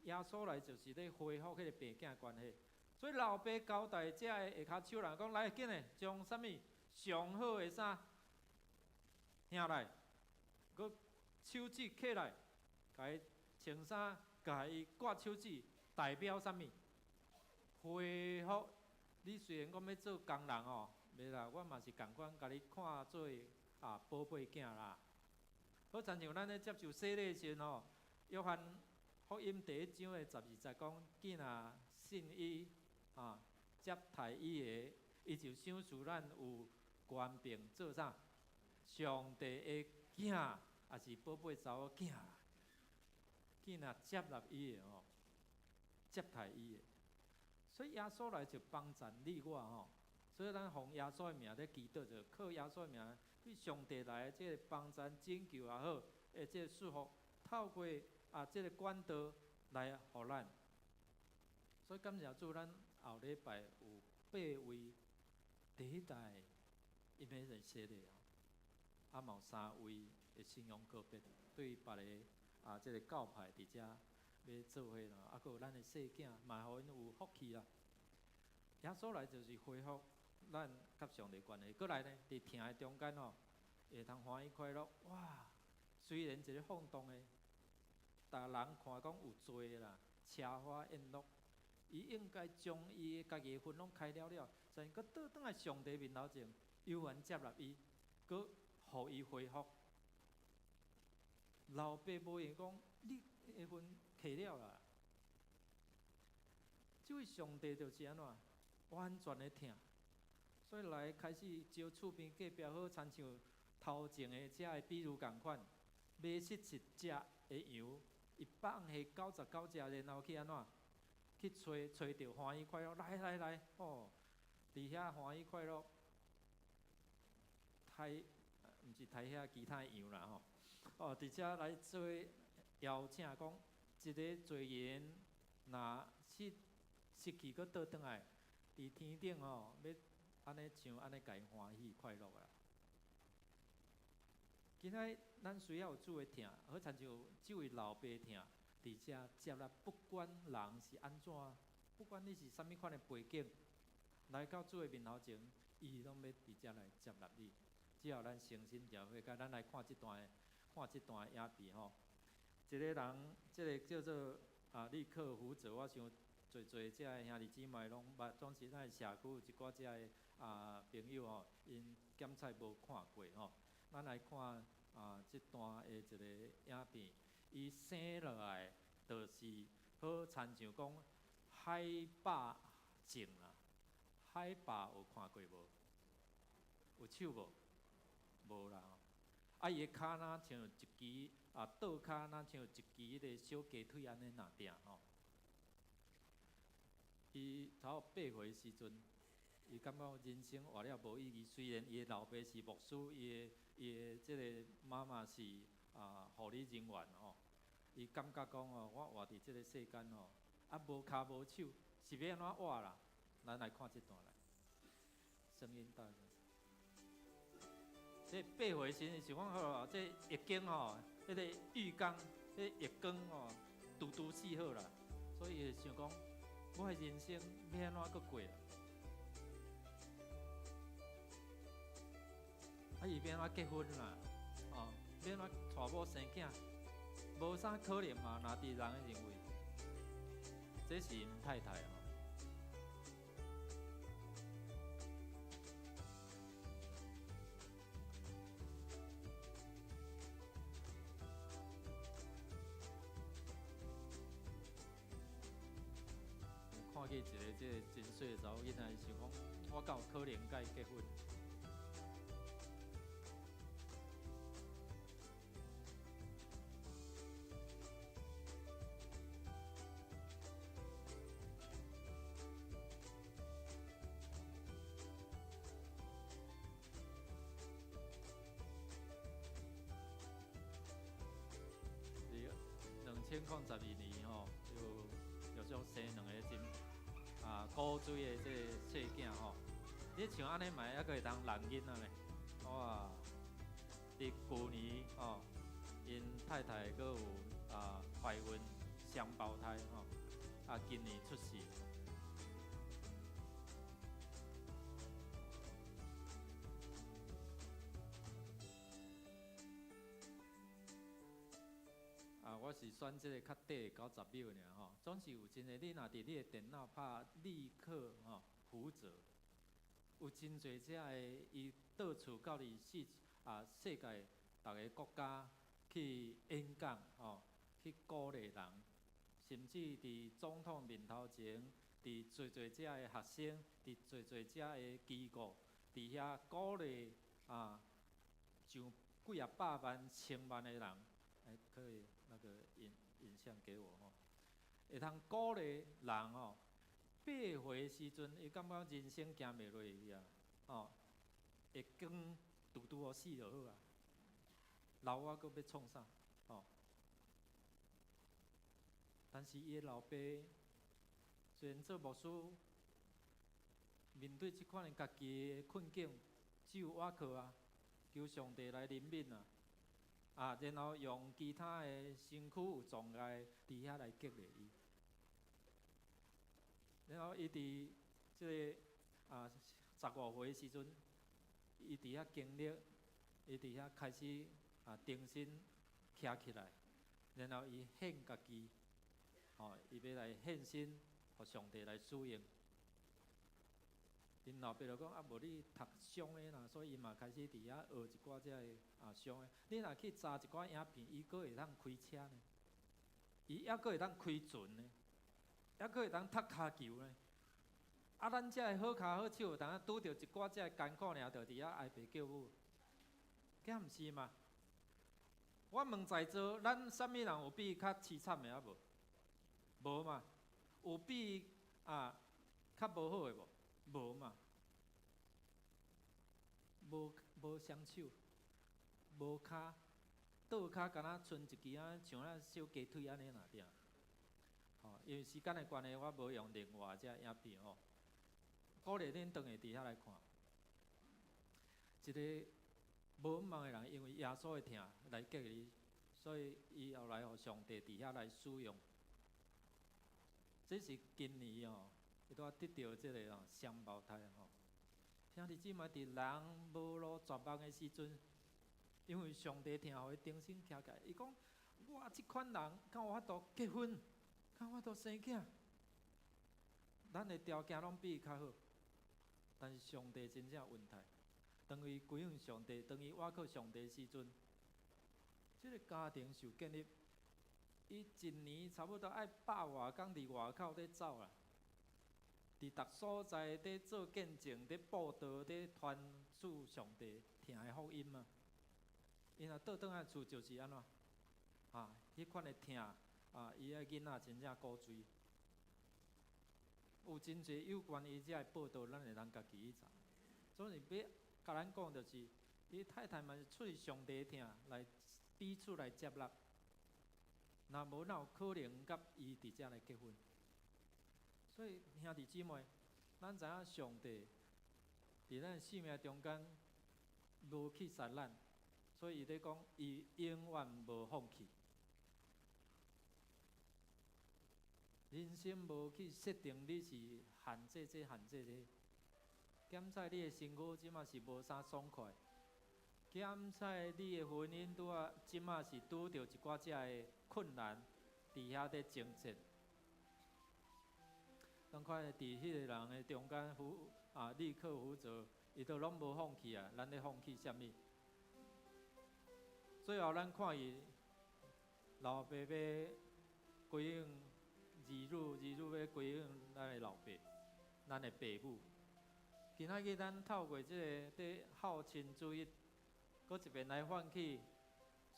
S2: 耶稣来就是咧恢复迄个爸囝关系。所以老爸交代遮个下骹手人讲：来，紧诶，将啥物上好诶衫领来，佮手指揢来，甲伊穿衫，甲伊挂手指，代表啥物？恢复。你虽然讲要做工人哦。袂啦，我嘛是共款，甲你看做宝贝囝啦。好亲像咱咧接受洗礼时吼，约翰福音第1章的12节讲，囡仔信伊接待伊个，伊就想使咱有官兵做啥？上帝的囝，也是宝贝查某囝啦。囡仔接纳伊个吼，接待伊个，所以耶稣来就帮助你我吼。所以咱奉耶稣的名咧祈祷，就靠耶稣的名对上帝来即个帮助、拯救也好，即个祝福，透过即个管道来互咱。所以感谢主，咱后礼拜有8位第一代因为人洗礼哦，嘛有3位的信仰个别，对别个即个教派伫遮要做伙啦，还有咱的细囝，嘛互因有福气啦。耶稣来就是恢复咱甲上帝关系，过来呢，伫听的中间哦，会通欢喜快乐。哇！虽然一个放荡的，逐人看讲有罪啦，车花宴乐，伊应该将伊家己的分拢开了，但佫倒转来上帝面头前，悠然接纳伊，佫互伊恢复。老爸无言讲，你的分摕了啦。这位上帝就是安怎完全的听。所以来开始招厝边隔壁好，亲像头前的遮的比如共款，买70只的羊，伊放下99只，然后去安怎？去找着欢喜快乐，来，哦，伫遐欢喜快乐，毋是刣遐其他的羊啦吼，哦，伫遮来做邀请讲，一个罪人若失去佫倒转来，伫天顶吼要。安尼像安尼，家欢喜快乐啦。今仔咱需要有主的听，好亲像这位老爸听，伫遮接纳，不管人是安怎，不管你是啥物款的背景，来到主的面头前，伊拢要伫遮来接纳你。只要咱诚心调会，甲咱来看这段影片吼。一个人，这个叫做利克胡泽，我想侪遮的兄弟姊妹拢捌，总是咱社区有一寡遮的。朋友吼，因检菜无看过吼，咱来看这段的一个影片，伊生落来就是好亲像讲海霸症啦，海霸有看过无？有手无？无啦吼。啊，伊个骹若像一支倒骹若像一支迄个小鸡腿安尼若定吼。伊差不多8岁时阵，伊感觉人生活了无意义。虽然伊个老爸是牧师，伊个即个妈妈是护理人员吼，伊感觉讲哦，我活伫即个世间吼，无骹无手，是要安怎活啦？咱来看即段来，声音大。这8岁时想讲好，这月经吼，迄个浴缸，迄月光吼，拄死好啦，所以想讲。我的人生要安怎搁过啊？伊要安怎结婚啦？哦，要安怎娶某生囝？无啥可能嘛？若伫人的认为，这是因太太哦。看见一个即个真水的查某囡仔，想讲我敢有可能甲伊结婚？2012年吼，又种生2个真古锥的这个细囝吼，你像安尼嘛，还佫会当人囡仔咧，哇！伫旧年吼，因太太佫有怀孕双胞胎吼，今年出世。我是选即个较短90秒尔吼，总是有真诶。你若伫你诶电脑拍立刻吼胡哲，有真侪只诶，伊到处到伫世界逐个国家去演讲吼，去鼓励人，甚至伫总统面头前，伫侪只诶学生，伫侪只诶机构，伫遐鼓励像几啊百万、千万诶人，可以。那个影像给我吼，会通鼓励人吼，8岁时阵，伊感觉人生行袂落去啊，吼，会光拄互死就好啊，老啊佫要创啥，吼？但是伊个老爸虽然做牧师，面对即款家己的困境，只有倚靠啊，求上帝来怜悯啊。然后用其他的身躯有障碍伫遐来激励伊，然后伊伫即个15岁的时阵，伊伫遐经历，伊伫遐开始重新徛起来，然后伊献家己，伊要来献身，互上帝来使用。因老爸就讲无你读商的啦，所以伊嘛开始伫遐学一寡只个商的。你若去查一寡影片，伊佫会当开车呢，伊还佫会当开船呢，还佫会当踢骹球呢。咱遮个好骹好手，当拄着一寡只个艰苦尔，就伫遐挨爸叫母，敢毋是嘛？我问在座，咱啥物人有比较凄惨的啊无？无嘛？有比较无好的无？无嘛，无双手，无骹，倒骹敢若剩一支像咱小鸡腿安尼若定。因为时间的关系，我无用另外只影片吼，鼓励恁倒下伫遐来看。一个无望的人，因为耶稣的疼来激励，所以伊后来互上帝伫遐来使用。这是今年哦。伊拄得到即个双胞胎吼，兄弟姊妹伫人无路绝望的时阵，因为上帝疼，互伊重新徛起来。伊讲：我即款人，敢有法度结婚，敢有法度生囝？咱的条件拢比伊较好，但是上帝真正恩待。当伊归向上帝，当伊倚靠上帝的时阵，即个家庭受建立。伊一年差不多爱100外工伫外口咧走啦。伫逐所在伫做见证、伫报道、伫传述上帝听的福音啊。因若倒转来厝就是安怎迄款的听伊个囡仔真正古锥。有真侪有关伊遮的报道，咱会通家己去查。所以要甲咱讲，就是伊太太嘛是出于上帝听来彼此来接纳。若无哪有可能甲伊伫遮来结婚？所以兄弟姊妹，咱知影上帝伫咱生命中间无去杀咱，所以伊咧讲，伊永远无放弃。人生无去设定你是限这限这。检测你的身躯即马是无啥爽快，检测你的婚姻即马是拄着一寡只的困难，伫遐咧争执。咱看伫迄个人的中间立刻辅助，伊都拢无放弃啊！咱咧放弃啥物？最后咱看伊老爸要归应儿女要归应咱的老爸，咱的爸母。今仔日咱透过即个伫孝亲主义，搁一遍来唤起。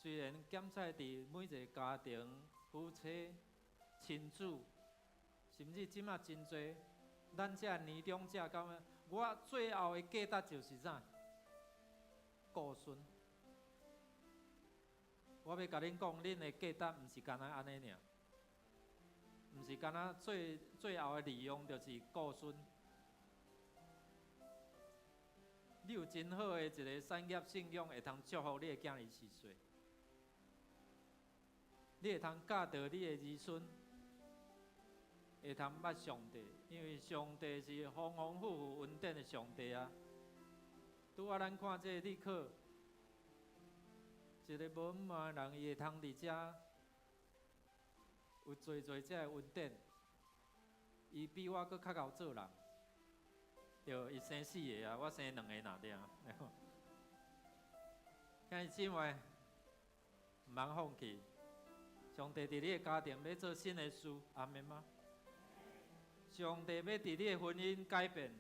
S2: 虽然检测伫每一个家庭、夫妻、亲子，甚至即马真侪，咱遮年长者感觉，我最后的价值就是啥？顾孙。我要甲恁讲，恁的价值毋是干那安尼尔，毋是干那最后的利用就是顾孙。你有真好的一个产业信仰，会通祝福你的囝儿10岁。你会通教导你的儿孙，会通捌上帝，因为上帝是丰丰富富稳定的上帝啊。拄仔咱看这个立刻，一个无满的人，伊会通伫遮有做这个稳定，伊比我搁较贤做人。对，伊生4个啊，我生2个哪对啊？兄弟姊妹，毋通放弃。上帝伫你的家庭要做新的事，阿们吗？上帝要伫你的婚姻改变，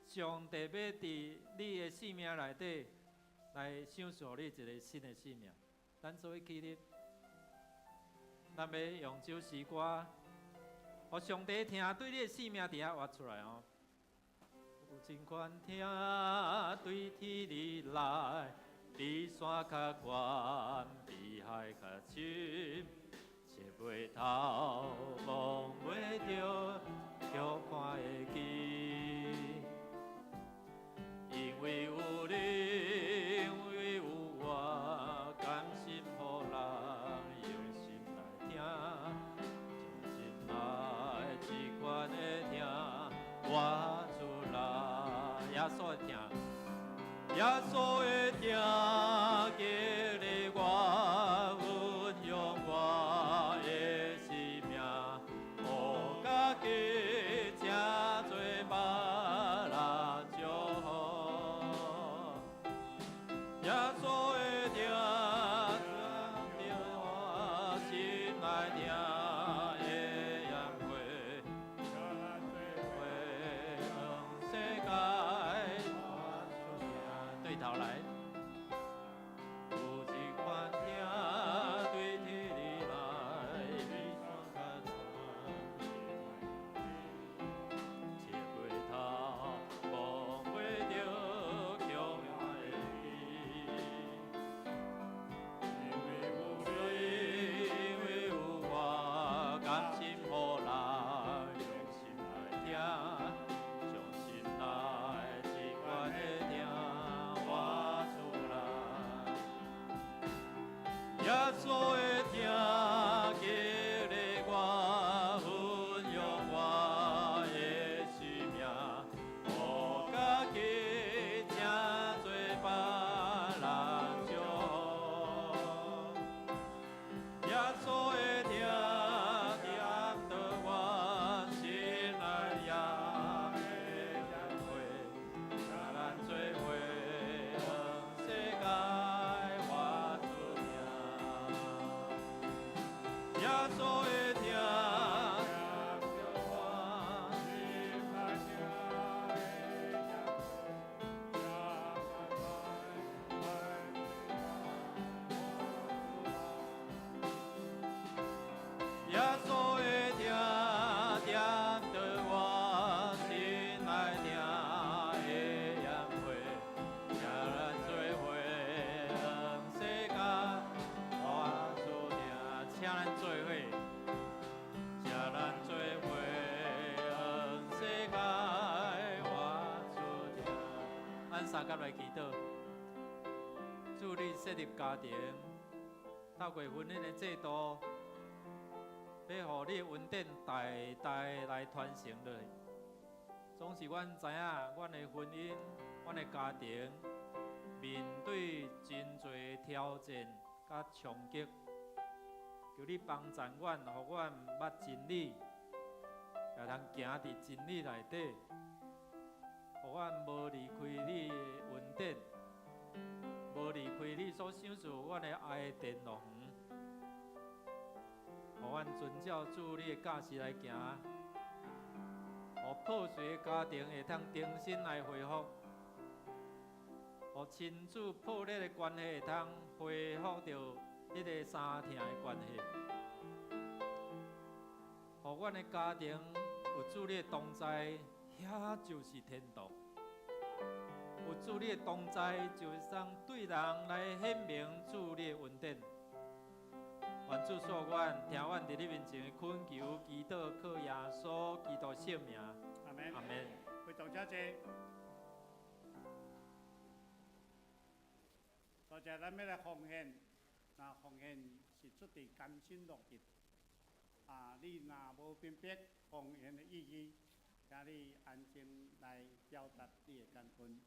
S2: 上帝要伫你的生命内底来享受你一个新的生命。咱做伙起立，咱要用这首诗歌，互上帝听，对你的生命伫遐活出来哦。有真款听对天而来，比山较悬，比海较深，切袂透，望袂着，却看会见。因为有你，因为有我，甘心互人用心来听，真心来只款的听，我。耶稣会听，耶稣会听，激励我，运用我的生命，互家己真多别人祝福。耶稣会听，着我心来听。耶稣会听，激励我，运用我的生命，互家己真多别人祝福。耶稣会听，听到我心内也会体会，咱做伙向世界。三甲来祈祷，祝你设立家庭，透过婚姻的制度，要互你稳定代代来传承落去。总是阮知影，阮的婚姻、阮的家庭面对真侪挑战甲冲击，求你帮助阮，互阮捌真理，也通行伫真理内底。互阮无离开你的恩典，无离开你所赏赐阮的爱的殿堂，互阮遵照主你的教示来行，互破碎的家庭会通重新来恢复，互亲子破裂的关系会通恢复到迄个三疼的关系，互阮的家庭有主你的同在。遐就是天堂。有主你的同在，就会当对人来显明主你的恩典。愿主赐阮，听阮伫你面前的恳求、祈祷，靠耶稣基督圣名。
S3: 阿门。
S2: 阿门。
S3: 会众遮济，多谢咱要来奉献，那奉献是出自甘心乐意。你若无明白奉献的意义，请你安静来表达你的感恩。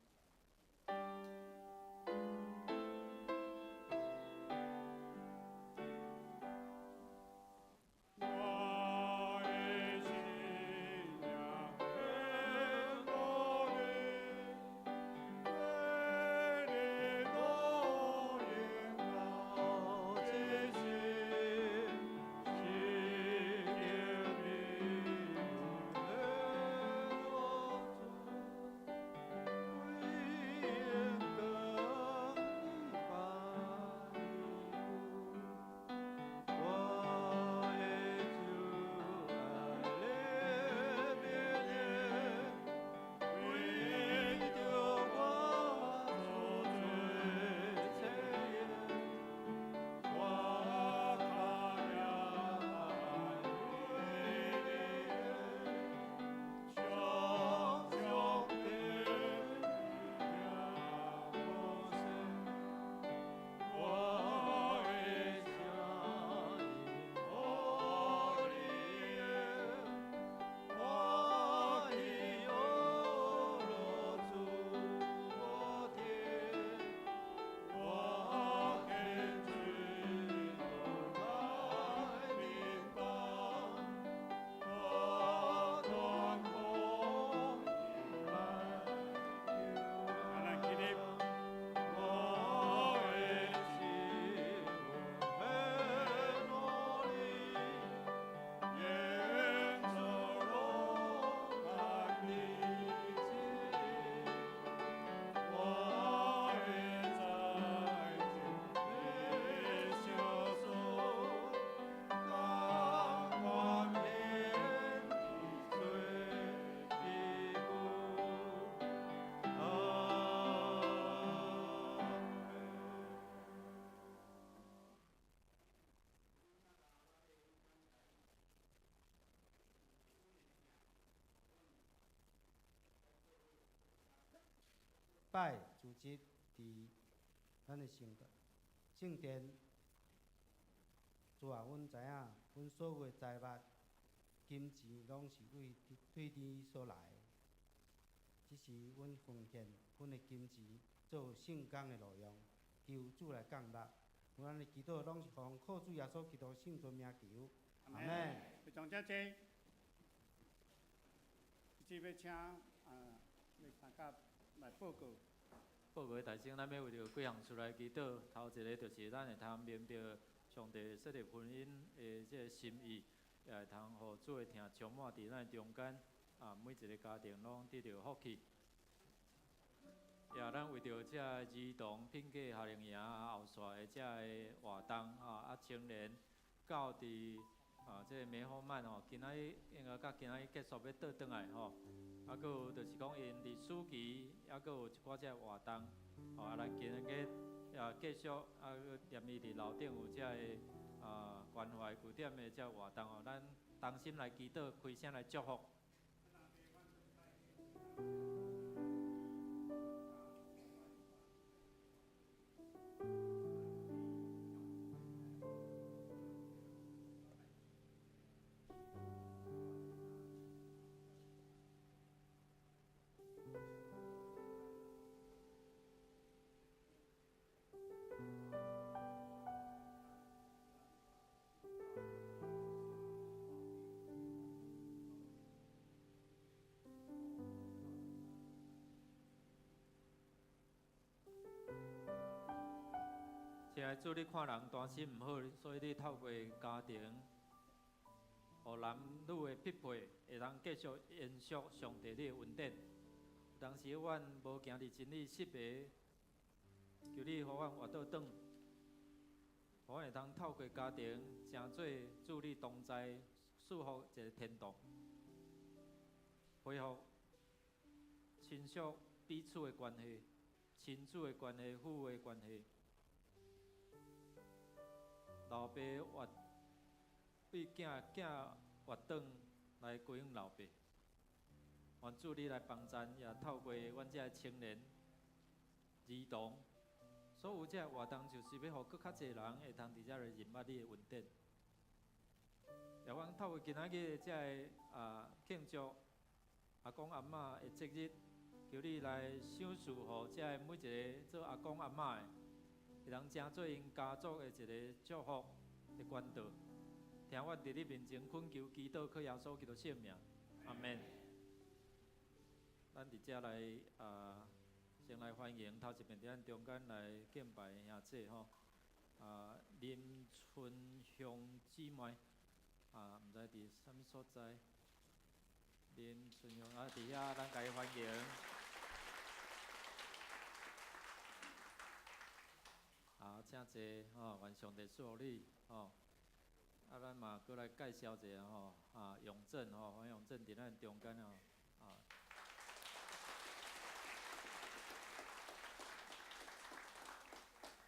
S8: 拜组织伫咱的圣殿，主啊，阮知影，阮所有的财物、金钱，拢是对你所来的。只是阮奉献阮的金钱做圣工的路用，求主来降落。阮的祈祷拢是奉靠主耶稣基督圣尊名求。阿门。
S3: 会众遮济，即要请要三甲来报告。
S2: 报告的大声，咱要为着几项事来祈祷。头一个就是咱会通明着上帝设立婚姻的这个心意，也会通互主的听充满伫咱中间。每一个家庭拢得到福气。也咱为着这儿童聘假夏令营后续的这个活动青年到伫这个美好曼今仔日应该到今仔日结束要倒转来搁有就是讲因伫暑期，搁有一寡这活动咱今日继续踮伊伫楼顶有这个关怀据点的这活动咱同心来祈祷，开声来祝福。亲爱的主，你看人担心毋好，所以你透过家庭，互男女的匹配，会通继续延续上帝你的恩典。有当时阮无行伫真理失迷，求你互阮活倒转，互阮会通透过家庭，成做主你同在，祝福一个天堂，恢复亲属彼此的关系、亲子的关系、父的关系。老爸活为囝，囝活转来归向老爸。愿主你来帮衬，也透过阮这青年、儿童，所有这活动，就是要互更较侪人会通伫遮来认捌你的恩典。也阮透过今仔日这庆祝阿公阿嬷的节日，求你来赏赐，互这每一个做阿公阿嬷的，会通成做因家族的一个祝福的管道。听阮伫你面前恳求祈祷，靠耶稣基督圣名，阿免。咱伫遮来先来欢迎头一遍伫咱中间来敬拜的兄弟吼，林春香姊妹，毋知伫啥物所在，林春香伫遐，咱甲伊欢迎。请坐愿上帝祝福你咱嘛过来介绍一下永正黄永正伫咱中间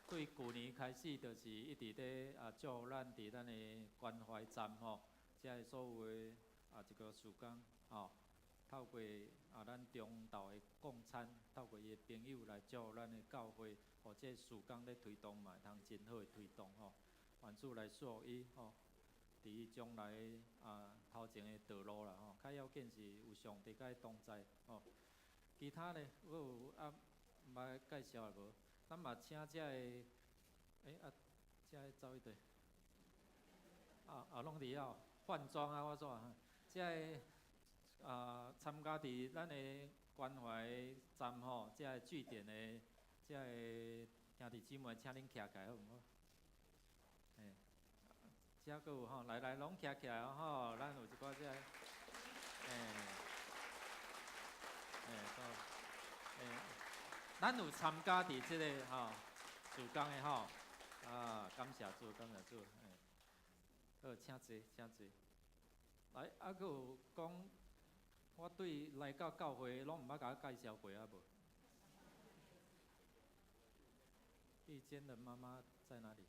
S2: 对旧年开始，就是一直咧祝福咱伫咱的关怀站遮的所有的一个事工透过咱中道的共餐，透过伊的朋友来祝福咱的教会，或者事工咧推动嘛，会通真好的推动愿主来祝福伊伫伊将来头前的道路啦较要紧是有上帝甲伊同在其他咧，我有毋捌介绍无？咱嘛请遮个遮个走一队拢伫遐换装我说遮个参加伫咱的关怀站遮个据点的遮个兄弟姊妹，请恁徛起来好毋好？遮个有来拢徛起来咱有一寡遮咱有参加伫即个事工的感谢主，感谢主，好，请坐，请坐。来，佫有讲，我对来到教会拢毋捌甲我介绍过无？碧坚的妈妈在哪里？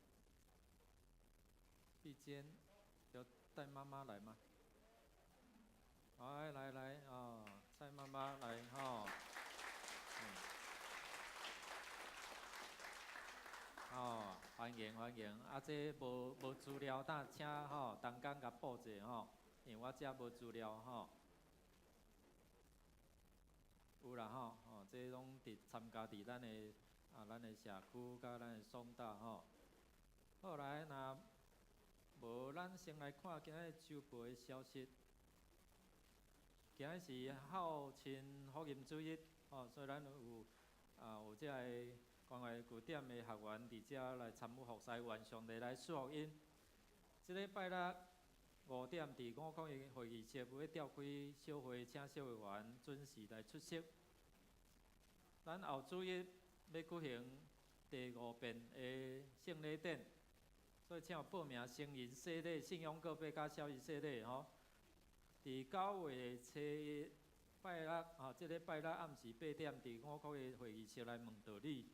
S2: 碧坚有带妈妈来吗？来带妈妈来欢迎欢迎，这无资料，等请同工甲报者因为我遮无资料有啦这拢参加伫咱的社区甲咱的送达后来若无，咱先来看今仔日周报的消息。今仔是孝亲福音主日所以咱有这个关怀据点的学员伫遮来参与服侍，愿上帝来祝福因。即礼拜六5点伫5孔的会议室要召开小会，请小会员准时来出席。咱后主日要举行第5遍的圣礼典，所以请有报名成人洗礼、信仰告白甲小仪洗礼伫9月初1拜六即礼拜六暗时8点伫5孔的会议室来问道理。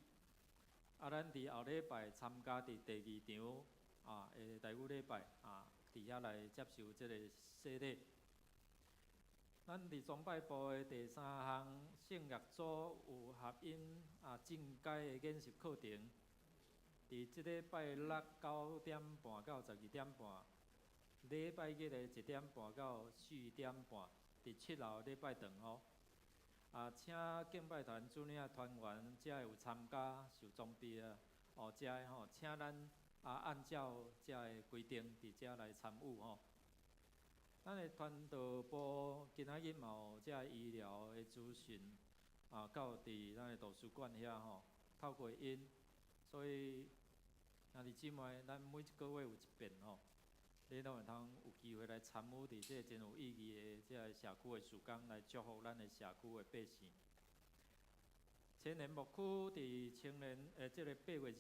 S2: 咱伫后礼拜参加伫第2场的第5礼拜伫遐来接受即个洗礼。咱伫崇拜部的第3项圣乐组有合音正解的演习课程，伫即礼拜六9点半到12点半，礼拜日的1点半到4点半，伫7楼礼拜堂请敬拜团主领团员遮有参加受装备遮请咱按照遮的规定伫遮来参与咱的传道部今仔日嘛有遮医疗的资讯到伫咱的图书馆遐透过因，所以兄弟姊妹，咱每一个月有一遍吼，你拢会通有机会来参与伫这真有意义的这个社区的事工，来祝福咱的社区的百姓。青年牧区伫青年这个8月。